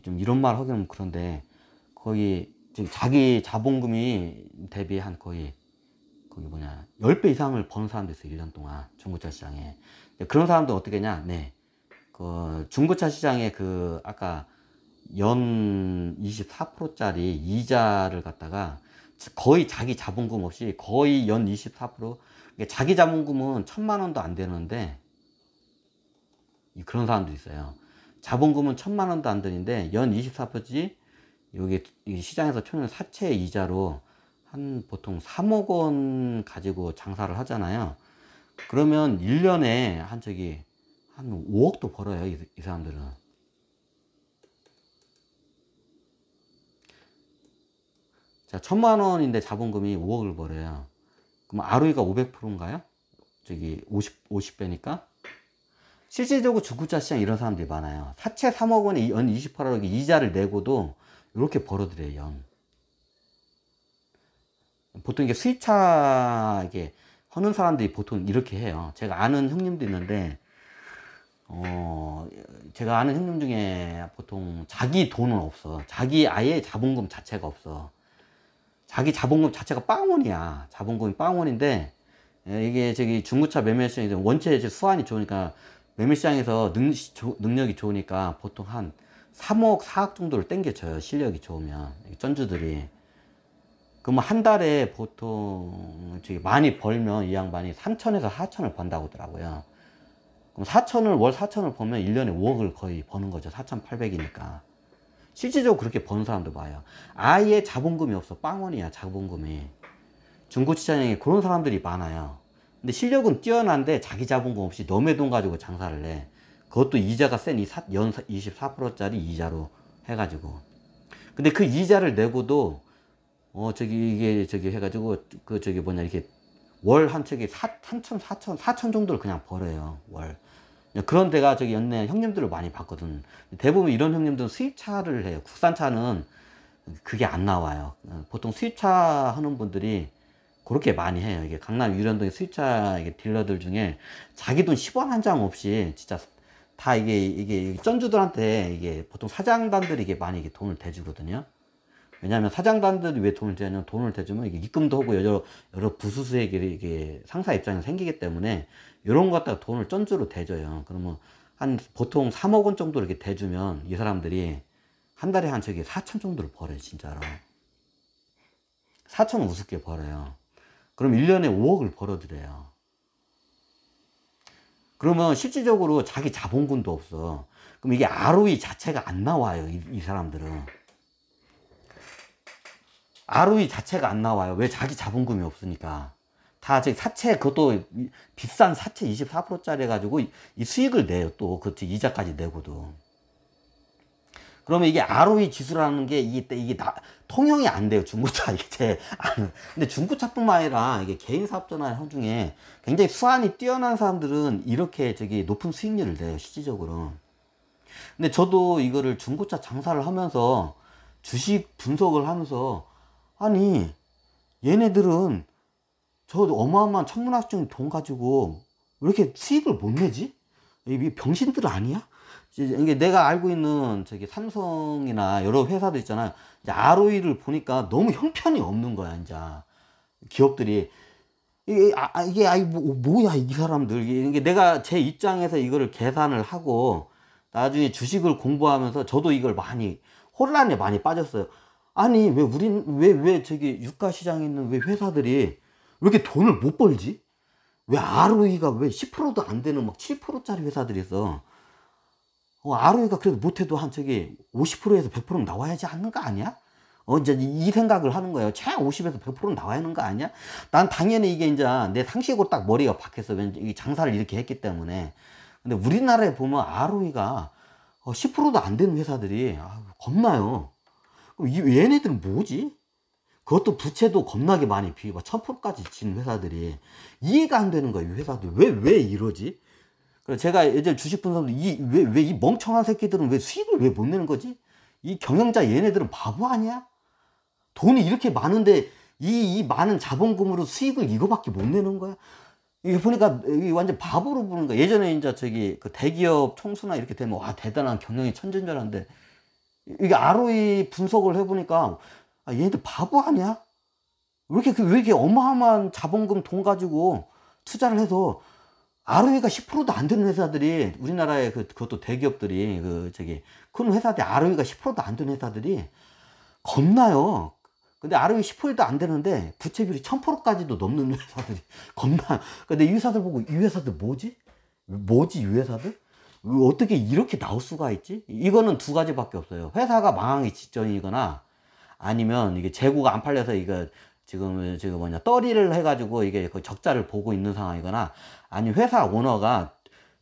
좀 이런 말 하기는 그런데 거의 자기 자본금이 대비 한 거의 10배 이상을 버는 사람도 있어요. 1년 동안 중고차 시장에. 그런 사람들 어떻게 했냐? 네. 그 중고차 시장에 아까 연 24%짜리 이자를 갖다가 거의 자기 자본금 없이 거의 연 24%, 자기 자본금은 1,000만 원도 안 되는데 그런 사람도 있어요. 자본금은 1,000만 원도 안 되는데 연 24%지 여기 시장에서 초년 사채 이자로 한 보통 3억 원 가지고 장사를 하잖아요. 그러면 1년에 한 5억도 벌어요. 이 사람들은. 자, 1,000만 원인데 자본금이 5억을 벌어요. 그럼 ROE가 500%인가요? 50배니까? 실질적으로 중고차 시장 이런 사람들이 많아요. 사채 3억 원에 연 28억 이자를 내고도 이렇게 벌어들여요, 연. 보통 이게 수입차 하는 사람들이 보통 이렇게 해요. 제가 아는 형님도 있는데, 제가 아는 형님 중에 보통 자기 돈은 없어. 자기 아예 자본금 자체가 없어. 자기 자본금 자체가 빵원이야. 자본금이 빵원인데, 이게 저기 중고차 매매 시장에서 원체 수완이 좋으니까, 매매 시장에서 능력이 좋으니까 보통 한 3억, 4억 정도를 땡겨줘요. 실력이 좋으면. 전주들이. 그러면 한 달에 보통 저기 많이 벌면 이 양반이 3천에서 4천을 번다고 하더라고요. 그럼 4천을, 월 4천을 벌면 1년에 5억을 거의 버는 거죠. 4,800이니까. 실질적으로 그렇게 버는 사람도 봐요. 아예 자본금이 없어. 빵원이야, 자본금이. 중고시장에 그런 사람들이 많아요. 근데 실력은 뛰어난데 자기 자본금 없이 남의 돈 가지고 장사를 해. 그것도 이자가 센 연 24%짜리 이자로 해가지고. 근데 그 이자를 내고도 이게 해가지고 이렇게 월 한 척에 4천 정도를 그냥 벌어요. 월. 그런 데가 연내 형님들을 많이 봤거든. 대부분 이런 형님들은 수입차를 해요. 국산차는 그게 안 나와요. 보통 수입차 하는 분들이 그렇게 많이 해요. 이게 강남 유련동의 수입차 딜러들 중에 자기 돈 10원 한 장 없이 진짜 다 이게 전주들한테 이게 보통 사장단들이 이게 많이 돈을 대주거든요. 왜냐하면 사장단들이 왜 돈을 대냐면, 돈을 대주면 이게 입금도 하고 여러 부수수액이 이게 상사 입장에서 생기기 때문에 이런 거 갖다가 돈을 전주로 대줘요. 그러면 보통 3억 원 정도 이렇게 대주면 이 사람들이 한 달에 한 4천 정도를 벌어요. 진짜로 4천 우습게 벌어요. 그럼 1년에 5억을 벌어들여요. 그러면 실질적으로 자기 자본금도 없어. 그럼 이게 ROE 자체가 안 나와요. 이 사람들은 ROE 자체가 안 나와요. 왜? 자기 자본금이 없으니까. 다 사채, 그것도 비싼 사채 24%짜리 해가지고 이 수익을 내요. 또 그 이자까지 내고도. 그러면 이게 ROE 지수라는 게 이게 통용이 안 돼요. 중고차 근데 중고차뿐만 아니라 이게 개인 사업자나 형 중에 굉장히 수완이 뛰어난 사람들은 이렇게 높은 수익률을 내요. 실질적으로. 근데 저도 이거를 중고차 장사를 하면서 주식 분석을 하면서, 아니 얘네들은 저 어마어마한 천문학적인 돈 가지고 왜 이렇게 수익을 못 내지? 이 병신들 아니야? 이게 내가 알고 있는 삼성이나 여러 회사들 있잖아요. 이제 ROE를 보니까 너무 형편이 없는 거야. 이제 기업들이 뭐야 이 사람들. 이게 내가 제 입장에서 이거를 계산을 하고 나중에 주식을 공부하면서 저도 이걸 혼란에 많이 빠졌어요. 아니 왜 유가 시장에 있는 왜 회사들이 왜 이렇게 돈을 못 벌지? 왜 ROE가 왜 10%도 안 되는 막 7%짜리 회사들이 있어. ROE가 그래도 못해도 한 50%에서 100%는 나와야지 않는 거 아니야? 이제 이 생각을 하는 거예요. 최하 50에서 100%는 나와야 하는 거 아니야? 난 당연히 이게 이제 내 상식으로 딱 머리가 박혔어. 왠지 이 장사를 이렇게 했기 때문에. 근데 우리나라에 보면 ROE가 10%도 안 되는 회사들이 겁나요. 얘네들은 뭐지? 그것도 부채도 겁나게 많이 비고 1000%까지 진 회사들이 이해가 안 되는 거야. 이 회사들 왜 이러지? 그래서 제가 예전에 주식 분석도 왜 이 멍청한 새끼들은 왜 수익을 왜 못 내는 거지? 이 경영자 얘네들은 바보 아니야? 돈이 이렇게 많은데 이 많은 자본금으로 수익을 이거밖에 못 내는 거야? 이게 보니까 이게 완전 바보로 보는 거야. 예전에 이제 그 대기업 총수나 이렇게 되면 와 대단한 경영의 천재인 줄 알았는데, 이게 ROE 분석을 해보니까 얘네들 바보 아니야? 왜 이렇게 어마어마한 자본금 돈 가지고 투자를 해서 ROE가 10%도 안 되는 회사들이, 우리나라의 그것도 대기업들이 큰 회사들이 ROE가 10%도 안 되는 회사들이 겁나요. 근데 ROE 10%도 안 되는데 부채 비율이 1000%까지도 넘는 회사들이 겁나. 근데 이 회사들 보고 이 회사들 뭐지 이 회사들? 어떻게 이렇게 나올 수가 있지? 이거는 두 가지밖에 없어요. 회사가 망하기 직전이거나 아니면 이게 재고가 안 팔려서 이거 지금 떨이를 해가지고 이게 그 적자를 보고 있는 상황이거나, 아니 회사 오너가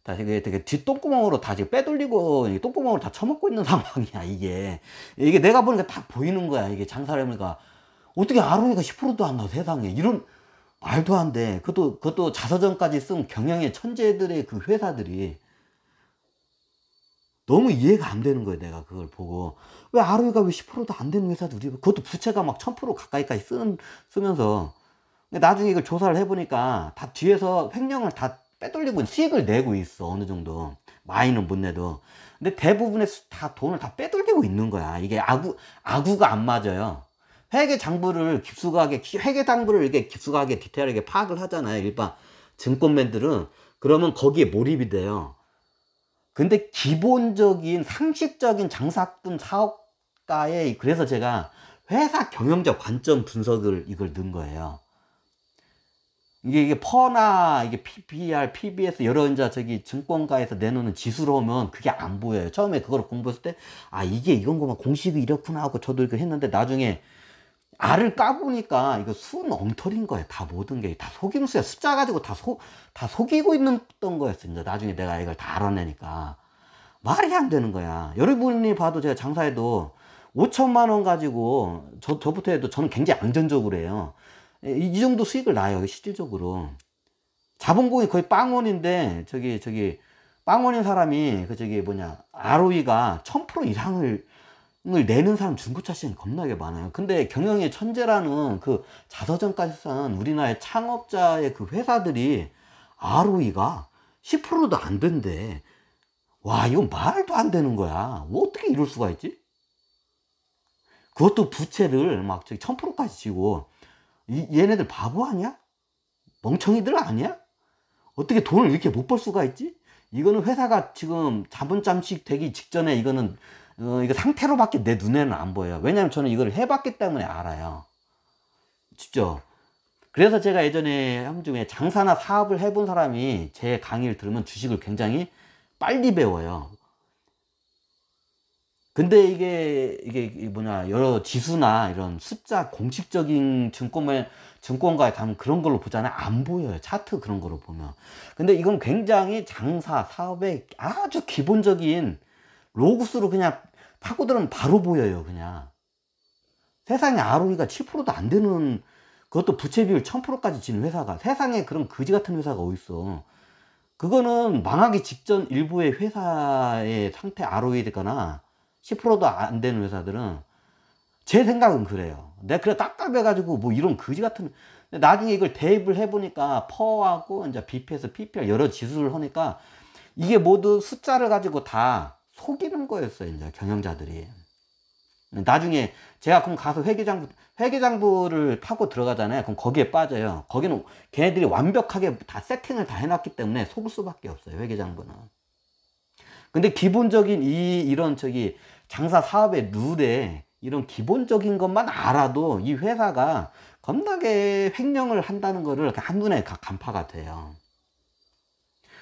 다 되게 뒷똥구멍으로 다 지금 빼돌리고 똥구멍으로 다 처먹고 있는 상황이야. 이게 내가 보니까 딱 보이는 거야. 이게 장사를 해보니까 어떻게 ROE가 10%도 안 나와 세상에. 이런 말도 안 돼. 그것도 자서전까지 쓴 경영의 천재들의 그 회사들이 너무 이해가 안 되는 거예요. 내가 그걸 보고 왜 ROE가 왜 10%도 안 되는 회사들이, 그것도 부채가 막 1000% 가까이까지 쓰면서. 근데 나중에 이걸 조사를 해보니까 다 뒤에서 횡령을 다 빼돌리고 수익을 내고 있어. 어느 정도 많이는 못 내도. 근데 대부분의 다 돈을 다 빼돌리고 있는 거야. 이게 아구가 안 맞아요. 회계장부를 깊숙하게, 회계장부를 이렇게 깊숙하게 디테일하게 파악을 하잖아요. 일반 증권맨들은. 그러면 거기에 몰입이 돼요. 근데 기본적인 상식적인 장사꾼 사업가의, 그래서 제가 회사 경영자 관점 분석을 이걸 넣은 거예요. 이게 퍼나 이게 PBR, PBS 여러 이제 저기 증권가에서 내놓는 지수로 오면 그게 안 보여요. 처음에 그걸 공부했을 때 아 이게 이런 거만 공식이 이렇구나 하고 저도 이렇게 했는데 나중에 알을 까보니까 이거 수는 엉터리인 거예요. 다 모든 게 다 속임수야. 숫자 가지고 다 속이고 있는 거였어. 이제 나중에 내가 이걸 다 알아내니까 말이 안 되는 거야. 여러분이 봐도 제가 장사해도 5천만 원 가지고 저부터 해도 저는 굉장히 안전적으로 해요. 이 정도 수익을 나요, 실질적으로. 자본금이 거의 빵원인데, 빵원인 사람이, ROE가 1000% 이상을 내는 사람 중고차 시장이 겁나게 많아요. 근데 경영의 천재라는 그 자서전까지 쓴 우리나라의 창업자의 그 회사들이 ROE가 10%도 안 된대. 와, 이건 말도 안 되는 거야. 어떻게 이럴 수가 있지? 그것도 부채를 막 1000%까지 지고, 얘네들 바보 아니야? 멍청이들 아니야? 어떻게 돈을 이렇게 못 벌 수가 있지? 이거는 회사가 지금 자본 잠식 되기 직전에 이거는 이거 상태로밖에 내 눈에는 안 보여요. 왜냐면 저는 이걸 해봤기 때문에 알아요. 진짜. 그래서 제가 예전에 한 중에 장사나 사업을 해본 사람이 제 강의를 들으면 주식을 굉장히 빨리 배워요. 근데 이게 여러 지수나 이런 숫자 공식적인 증권가에 가면 그런 걸로 보잖아요. 안 보여요. 차트 그런 걸로 보면. 근데 이건 굉장히 장사, 사업의 아주 기본적인 로그스로 그냥 파고들으면 바로 보여요. 그냥. 세상에 ROE가 7%도 안 되는, 그것도 부채 비율 1000%까지 지는 회사가, 세상에 그런 거지 같은 회사가 어딨어. 그거는 망하기 직전 일부의 회사의 상태 ROE거나 10%도 안 되는 회사들은 제 생각은 그래요. 내가 그래 답답해가지고 뭐 이런 거지 같은. 나중에 이걸 대입을 해보니까 퍼하고 이제 BPS, PPR 여러 지수를 하니까 이게 모두 숫자를 가지고 다 속이는 거였어요. 이제 경영자들이. 나중에 제가 그럼 가서 회계장부를 파고 들어가잖아요. 그럼 거기에 빠져요. 거기는 걔네들이 완벽하게 다 세팅을 다 해놨기 때문에 속을 수밖에 없어요. 회계장부는. 근데 기본적인 이런 장사 사업의 룰에 이런 기본적인 것만 알아도 이 회사가 겁나게 횡령을 한다는 거를 한눈에 간파가 돼요.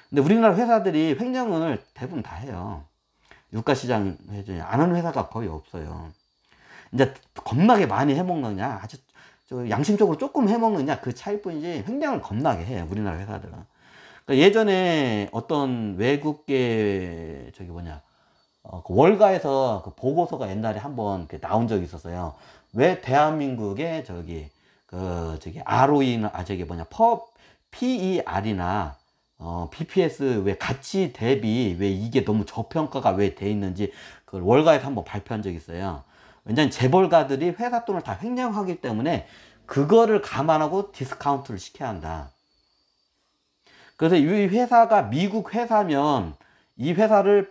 근데 우리나라 회사들이 횡령을 대부분 다 해요. 유가시장 안 하는 회사가 거의 없어요. 이제 겁나게 많이 해먹느냐, 아주 양심적으로 조금 해먹느냐, 그 차일 뿐이지 횡령을 겁나게 해요. 우리나라 회사들은. 그러니까 예전에 어떤 외국계 그 월가에서 그 보고서가 옛날에 한번 나온 적이 있었어요. 왜 대한민국의 ROE나 PER이나 BPS 왜 가치 대비 왜 이게 너무 저평가가 왜 돼 있는지 그 월가에서 한번 발표한 적이 있어요. 왜냐면 재벌가들이 회사 돈을 다 횡령하기 때문에 그거를 감안하고 디스카운트를 시켜야 한다. 그래서 이 회사가 미국 회사면 이 회사를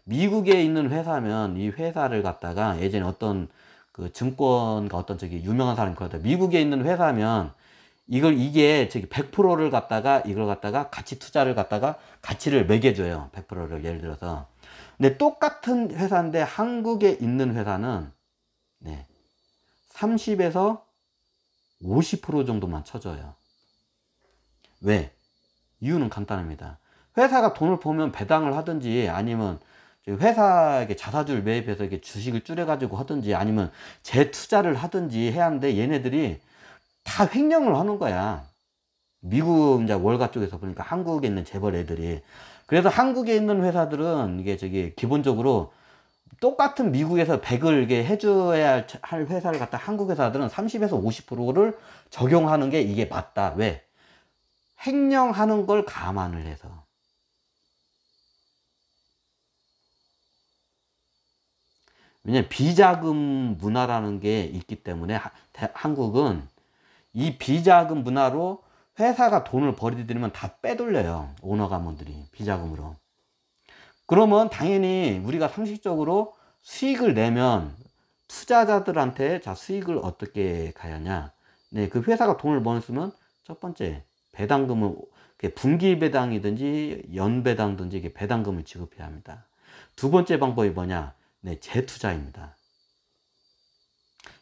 미국에 있는 회사면 이 회사를 갖다가 예전에 어떤 그 증권가 어떤 유명한 사람이 그러다 미국에 있는 회사면 이게 100%를 이걸 갖다가 가치 투자를 가치를 매겨줘요. 100%를 예를 들어서. 근데 똑같은 회사인데 한국에 있는 회사는 30에서 50% 정도만 쳐줘요. 왜? 이유는 간단합니다. 회사가 돈을 보면 배당을 하든지 아니면 회사에게 자사주를 매입해서 이렇게 주식을 줄여가지고 하든지 아니면 재투자를 하든지 해야 하는데 얘네들이 다 횡령을 하는 거야. 미국 이제 월가 쪽에서 보니까 한국에 있는 재벌 애들이. 그래서 한국에 있는 회사들은 이게 기본적으로 똑같은 미국에서 100을 이게 해줘야 할 회사를 갖다 한국 회사들은 30에서 50%를 적용하는 게 이게 맞다. 왜? 횡령하는 걸 감안을 해서. 왜냐면 비자금 문화라는 게 있기 때문에 한국은 이 비자금 문화로 회사가 돈을 벌이들이면 다 빼돌려요. 오너 가문들이 비자금으로. 그러면 당연히 우리가 상식적으로 수익을 내면 투자자들한테 자 수익을 어떻게 가야냐. 네, 그 회사가 돈을 벌었으면 첫 번째 배당금을 분기 배당이든지 연 배당든지 이게 배당금을 지급해야 합니다. 두 번째 방법이 뭐냐? 네, 재투자입니다.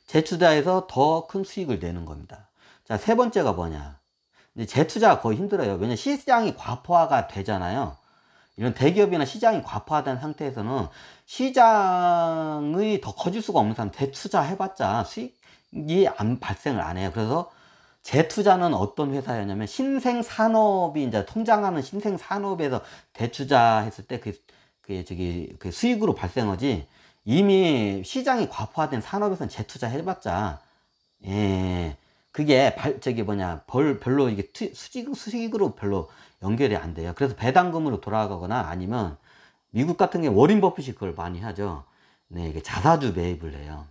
재투자해서 더 큰 수익을 내는 겁니다. 자, 세 번째가 뭐냐? 이제 재투자가 거의 힘들어요. 왜냐면 시장이 과포화가 되잖아요. 이런 대기업이나 시장이 과포화된 상태에서는 시장이 더 커질 수가 없는 사람 재투자 해봤자 수익이 발생을 안 해요. 그래서 재투자는 어떤 회사였냐면 신생산업이 이제 통장하는 신생산업에서 대투자했을 때 그 수익으로 발생하지, 이미 시장이 과포화된 산업에서는 재투자 해봤자 예 그게 별로 이게 수익으로 별로 연결이 안 돼요. 그래서 배당금으로 돌아가거나 아니면 미국 같은 게 워린 버핏이 그걸 많이 하죠. 네, 이게 자사주 매입을 해요.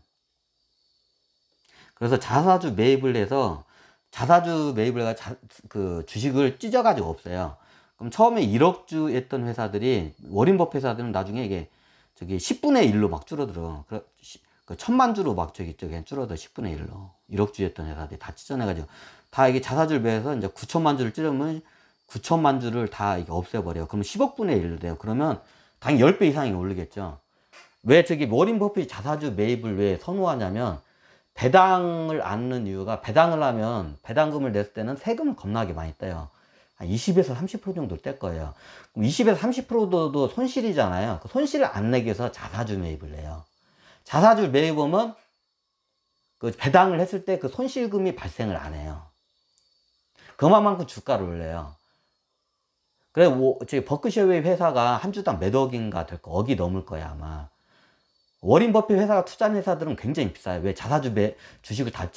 그래서 자사주 매입을 해서 그 주식을 찢어가지고 없어요. 그럼 처음에 1억주 했던 회사들이 워린 버핏 회사들은 나중에 이게 10분의 1로 막 줄어들어. 그 1000만 주로 막 줄어들어. 10분의 1로 1억주 했던 회사들이 다 찢어내가지고 다 이게 자사주를 매해서 이제 9천만 주를 찢으면 9천만 주를 다 이게 없애버려요. 그러면 10억분의 1로 돼요. 그러면 당연히 10배 이상이 오르겠죠. 왜 워린 버핏이 자사주 매입을 왜 선호하냐면, 배당을 안는 이유가, 배당을 하면 배당금을 냈을 때는 세금을 겁나게 많이 떼요. 한 20에서 30% 정도 뗄 거예요. 그럼 20에서 30%도 손실이잖아요. 그 손실을 안 내기 위해서 자사주 매입을 해요. 자사주 매입하면 그 배당을 했을 때 그 손실금이 발생을 안 해요. 그만큼 주가를 올려요. 그래, 버크셔의 회사가 한 주당 몇 억인가 될 거, 억이 넘을 거야, 아마. 워린 버핏 회사가 투자한 회사들은 굉장히 비싸요. 왜? 주식을 다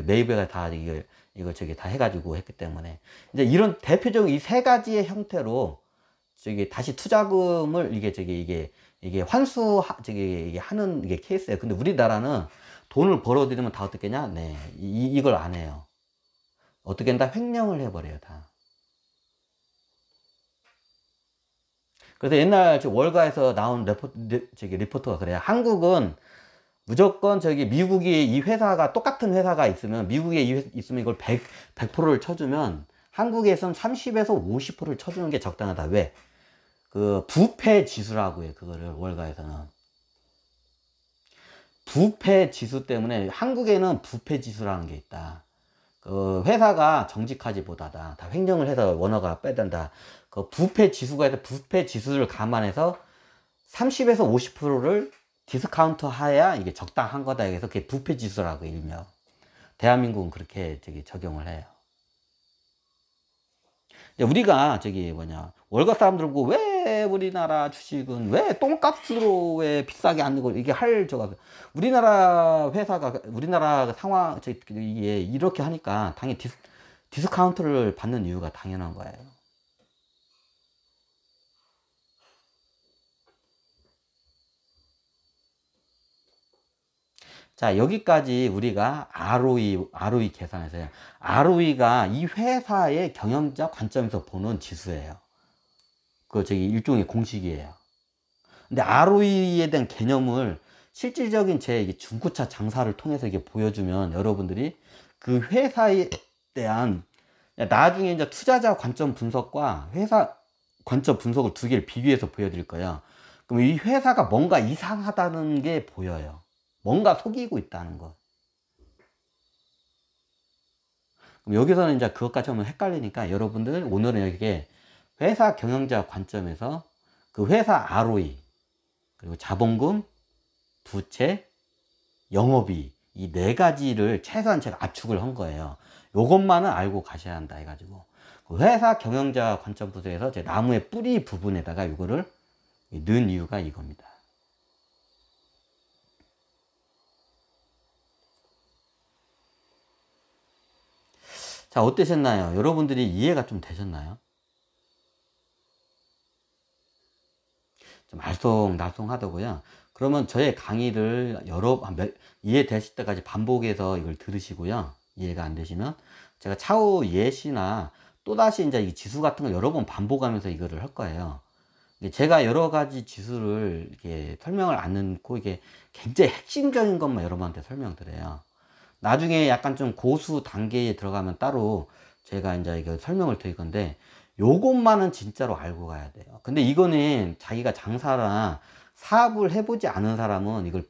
매입해가 다 다 해가지고 했기 때문에. 이제 이런 대표적인 이 세 가지의 형태로 다시 투자금을 이게 하는 이게 케이스예요. 근데 우리나라는 돈을 벌어들이면 다 어떻게 냐? 네. 이걸 안 해요. 어떻게 한다? 횡령을 해버려요, 다. 그래서 옛날 월가에서 나온 리포터가 그래요. 한국은 무조건 미국이 이 회사가 똑같은 회사가 있으면, 미국에 있으면 이걸 100%를 쳐주면 한국에선 30에서 50%를 쳐주는 게 적당하다. 왜? 그 부패 지수라고 해요. 그거를 월가에서는. 부패 지수 때문에 한국에는 부패 지수라는 게 있다. 그 회사가 정직하지 못하다. 다 횡령을 해서 원화가 빼단다. 그 부패 지수가 있어. 부패 지수를 감안해서 30에서 50%를 디스카운트 하야 이게 적당한 거다. 그래서 그게 부패 지수라고 일명. 대한민국은 그렇게 적용을 해요. 우리가 월가 사람들 보고 왜 우리나라 주식은 왜 똥값으로 왜 비싸게 안 되고 이게 우리나라 회사가 우리나라 상황 이게 이렇게 하니까 당연히 디스카운트를 받는 이유가 당연한 거예요. 자, 여기까지 우리가 ROE 계산해서요. ROE가 이 회사의 경영자 관점에서 보는 지수예요. 일종의 공식이에요. 근데 ROE에 대한 개념을 실질적인 중고차 장사를 통해서 이게 보여주면 여러분들이 그 회사에 대한, 나중에 이제 투자자 관점 분석과 회사 관점 분석을 두 개를 비교해서 보여드릴 거예요. 그럼 이 회사가 뭔가 이상하다는 게 보여요. 뭔가 속이고 있다는 거. 그럼 여기서는 이제 그것까지 하면 헷갈리니까 여러분들 오늘은 여기에 회사 경영자 관점에서 그 회사 ROE, 그리고 자본금, 부채, 영업이익, 이 네 가지를 최소한 제가 압축을 한 거예요. 요것만은 알고 가셔야 한다 해가지고 그 회사 경영자 관점 부서에서 제 나무의 뿌리 부분에다가 이거를 넣은 이유가 이겁니다. 자, 어떠셨나요? 여러분들이 이해가 좀 되셨나요? 좀 알쏭달쏭하더고요. 그러면 저의 강의를 이해되실 때까지 반복해서 이걸 들으시고요. 이해가 안 되시면 제가 차후 예시나 또다시 이제 이 지수 같은 걸 여러 번 반복하면서 이거를 할 거예요. 제가 여러 가지 지수를 이렇게 설명을 안 넣고 이게 굉장히 핵심적인 것만 여러분한테 설명드려요. 나중에 약간 좀 고수 단계에 들어가면 따로 제가 이제 이거 설명을 드릴 건데, 요것만은 진짜로 알고 가야 돼요. 근데 이거는 자기가 장사나 사업을 해보지 않은 사람은 이걸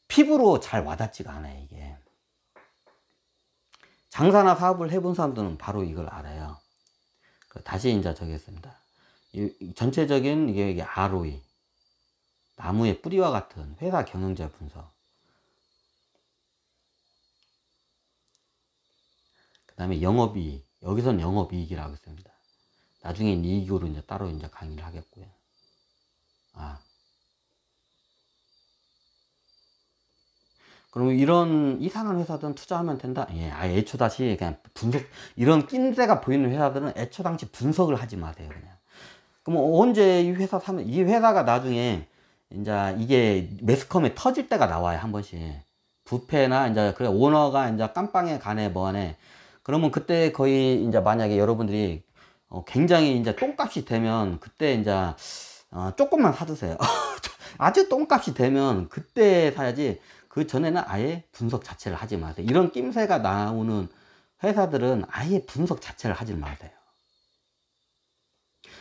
피부로 잘 와닿지가 않아요. 이게 장사나 사업을 해본 사람들은 바로 이걸 알아요. 다시 이제 저기 했습니다. 전체적인 이게 ROE, 나무의 뿌리와 같은 회사 경영자 분석. 그 다음에 영업이익, 여기선 영업이익이라고 했습니다. 나중에 이익으로 이제 따로 이제 강의를 하겠고요. 그럼 이런 이상한 회사들은 투자하면 된다? 예, 애초 다시 그냥 분석, 이런 낌새가 보이는 회사들은 애초 당시 분석을 하지 마세요, 그냥. 그럼 언제 이 회사 사면, 이 회사가 나중에 이제 이게 매스컴에 터질 때가 나와요, 한 번씩. 부패나 이제 그래 오너가 이제 깜빵에 가네 뭐하네. 그러면 그때 거의 이제 만약에 여러분들이 굉장히 이제 똥값이 되면 그때 이제 조금만 사두세요. 아주 똥값이 되면 그때 사야지. 그 전에는 아예 분석 자체를 하지 마세요. 이런 낌새가 나오는 회사들은 아예 분석 자체를 하지 마세요.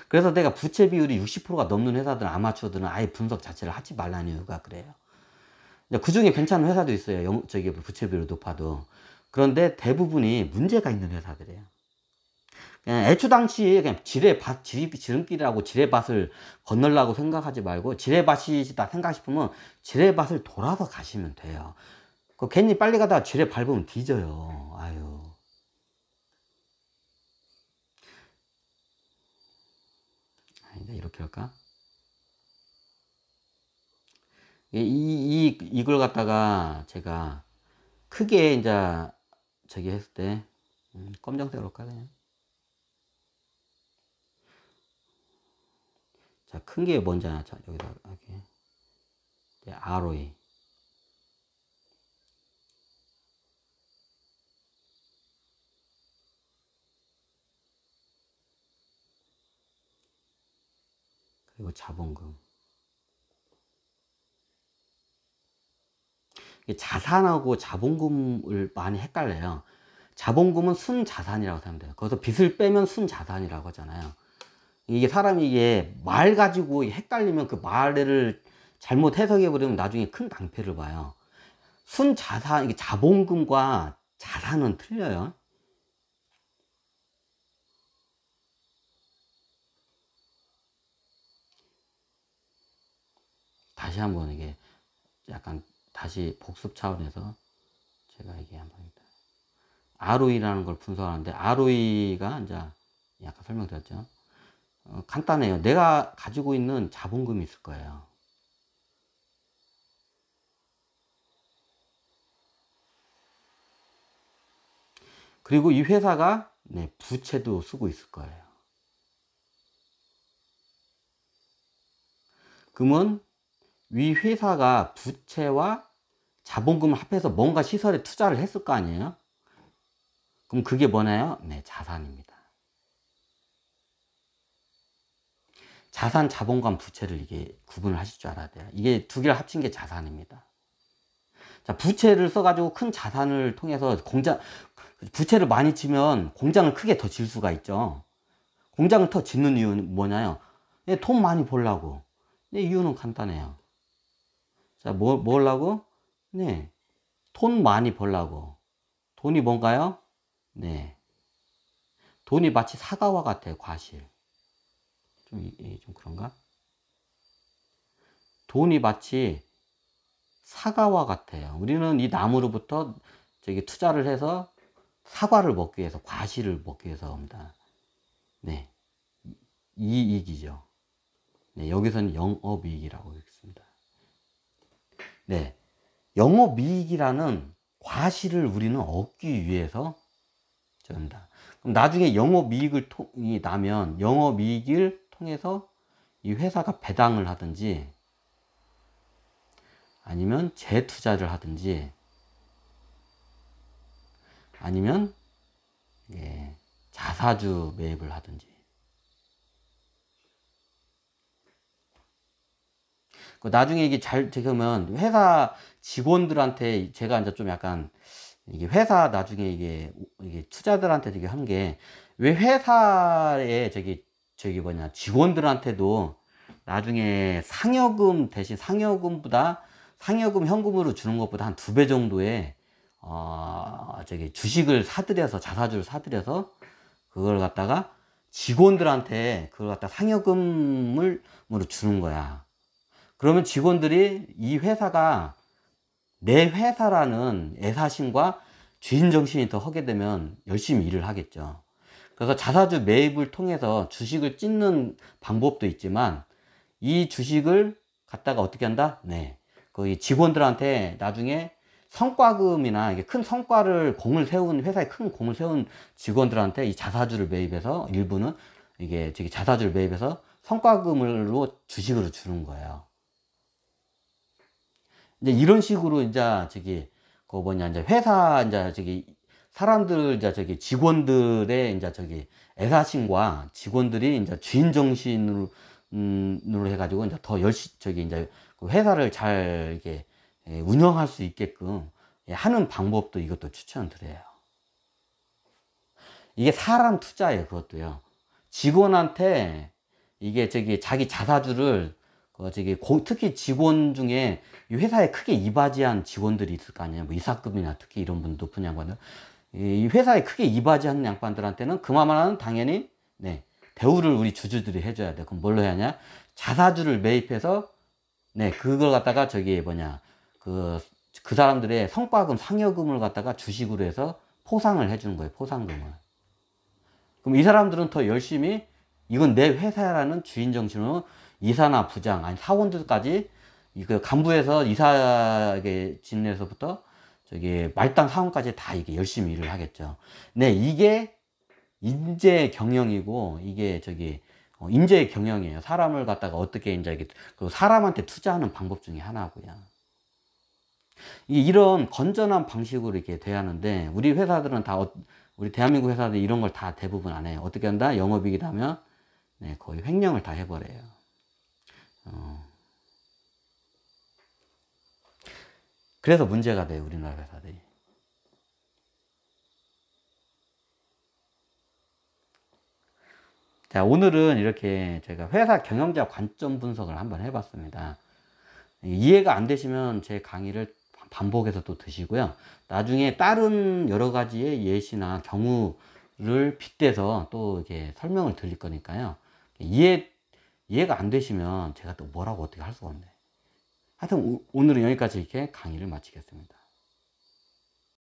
그래서 내가 부채 비율이 60%가 넘는 회사들은, 아마추어들은 아예 분석 자체를 하지 말라는 이유가 그래요. 그 중에 괜찮은 회사도 있어요. 저기 부채 비율이 높아도. 그런데 대부분이 문제가 있는 회사들이에요. 그냥 애초당시 그냥 지름길이라고 지뢰밭을 건너려고 생각하지 말고, 지뢰밭이다 생각 싶으면 지뢰밭을 돌아서 가시면 돼요. 괜히 빨리 가다가 지뢰 밟으면 뒤져요. 아유. 아니다, 이렇게 할까? 이걸 갖다가 제가 크게 이제 저기 했을 때, 검정색으로 할까, 그냥? 자, 큰 게 뭔지 아냐? 자, 여기다, 이렇게. ROE. 그리고 자본금. 자산하고 자본금을 많이 헷갈려요. 자본금은 순자산이라고 생각하면 돼요. 거기서 빚을 빼면 순자산이라고 하잖아요. 이게 사람이 이게 말 가지고 헷갈리면 그 말을 잘못 해석해 버리면 나중에 큰 낭패를 봐요. 순자산, 이게 자본금과 자산은 틀려요. 다시 한번 이게 약간 다시 복습 차원에서 제가 이게 한번 ROE라는 걸 분석하는데, ROE가 이제 약간 설명드렸죠. 간단해요. 내가 가지고 있는 자본금이 있을 거예요. 그리고 이 회사가 부채도 쓰고 있을 거예요. 그러면 이 회사가 부채와 자본금을 합해서 뭔가 시설에 투자를 했을 거 아니에요? 그럼 그게 뭐나요? 네, 자산입니다. 자산, 자본과 부채를 이게 구분을 하실 줄 알아야 돼요. 이게 두 개를 합친 게 자산입니다. 자, 부채를 써가지고 큰 자산을 통해서 부채를 많이 치면 공장을 크게 더 질 수가 있죠. 공장을 더 짓는 이유는 뭐냐요? 돈 많이 벌라고. 이유는 간단해요. 자, 뭐 하려고? 네. 돈 많이 벌라고. 돈이 뭔가요? 네. 돈이 마치 사과와 같아요, 과실. 좀 그런가? 돈이 마치 사과와 같아요. 우리는 이 나무로부터 저기 투자를 해서 사과를 먹기 위해서, 과실을 먹기 위해서 합니다. 네. 이익이죠. 네. 여기서는 영업이익이라고 했습니다. 네. 영업이익이라는 과실을 우리는 얻기 위해서 저런다. 그럼 나중에 영업이익이 나면 영업이익을 통해서 이 회사가 배당을 하든지 아니면 재투자를 하든지 아니면 자사주 매입을 하든지, 나중에 이게 잘 되면 회사 직원들한테 제가 이제 좀 약간 이게 회사 나중에 이게 투자들한테 되게 한 게 왜 회사에 저기 뭐냐 직원들한테도 나중에 상여금 대신 상여금 현금으로 주는 것보다 한 2배 정도의 저기 주식을 사들여서 자사주를 사들여서 그걸 갖다가 직원들한테 그걸 갖다 상여금으로 주는 거야. 그러면 직원들이 이 회사가 내 회사라는 애사심과 주인정신이 더 하게 되면 열심히 일을 하겠죠. 그래서 자사주 매입을 통해서 주식을 찢는 방법도 있지만 이 주식을 갖다가 어떻게 한다? 네. 그 직원들한테 나중에 성과금이나 이게 큰 성과를 회사에 큰 공을 세운 직원들한테 이 자사주를 매입해서 일부는 이게 저기 자사주를 매입해서 성과금으로 주식으로 주는 거예요. 이제 이런 식으로 이제 그 뭐냐 이제 회사 이제 사람들 이제 직원들의 이제 애사심과 직원들이 이제 주인 정신으로 해가지고 이제 더 이제 그 회사를 잘 이렇게 운영할 수 있게끔 하는 방법도 이것도 추천드려요. 이게 사람 투자예요. 그것도요. 직원한테 이게 자기 자사주를 특히 직원 중에 이 회사에 크게 이바지한 직원들이 있을 거 아니에요. 뭐 이사급이나 특히 이런 분 높은 양반들. 이 회사에 크게 이바지한 양반들한테는 그만한 당연히 네, 대우를 우리 주주들이 해줘야 돼. 그럼 뭘로 해야 하냐? 자사주를 매입해서 네, 그걸 갖다가 그 사람들의 성과금, 상여금을 갖다가 주식으로 해서 포상을 해주는 거예요. 포상금을. 그럼 이 사람들은 더 열심히 이건 내 회사라는 주인 정신으로 이사나 부장, 아니 사원들까지 그 간부에서 이사에게 진에서부터 말단 사원까지 다 이게 열심히 일을 하겠죠. 네, 이게 인재 경영이고 이게 인재 경영이에요. 사람을 갖다가 어떻게 이제 그 사람한테 투자하는 방법 중에 하나고요. 이런 건전한 방식으로 이렇게 돼야 하는데 우리 회사들은 우리 대한민국 회사들 이런 걸 다 대부분 안 해요. 어떻게 한다? 영업이익이 나면 네, 거의 횡령을 다 해버려요. 그래서 문제가 돼요, 우리나라 회사들이. 자, 오늘은 이렇게 제가 회사 경영자 관점 분석을 한번 해봤습니다. 이해가 안 되시면 제 강의를 반복해서 또 드시고요. 나중에 다른 여러 가지의 예시나 경우를 빗대서 또 이렇게 설명을 드릴 거니까요. 이해가 안 되시면 제가 또 뭐라고 어떻게 할 수가 없네. 하여튼 오늘은 여기까지 이렇게 강의를 마치겠습니다.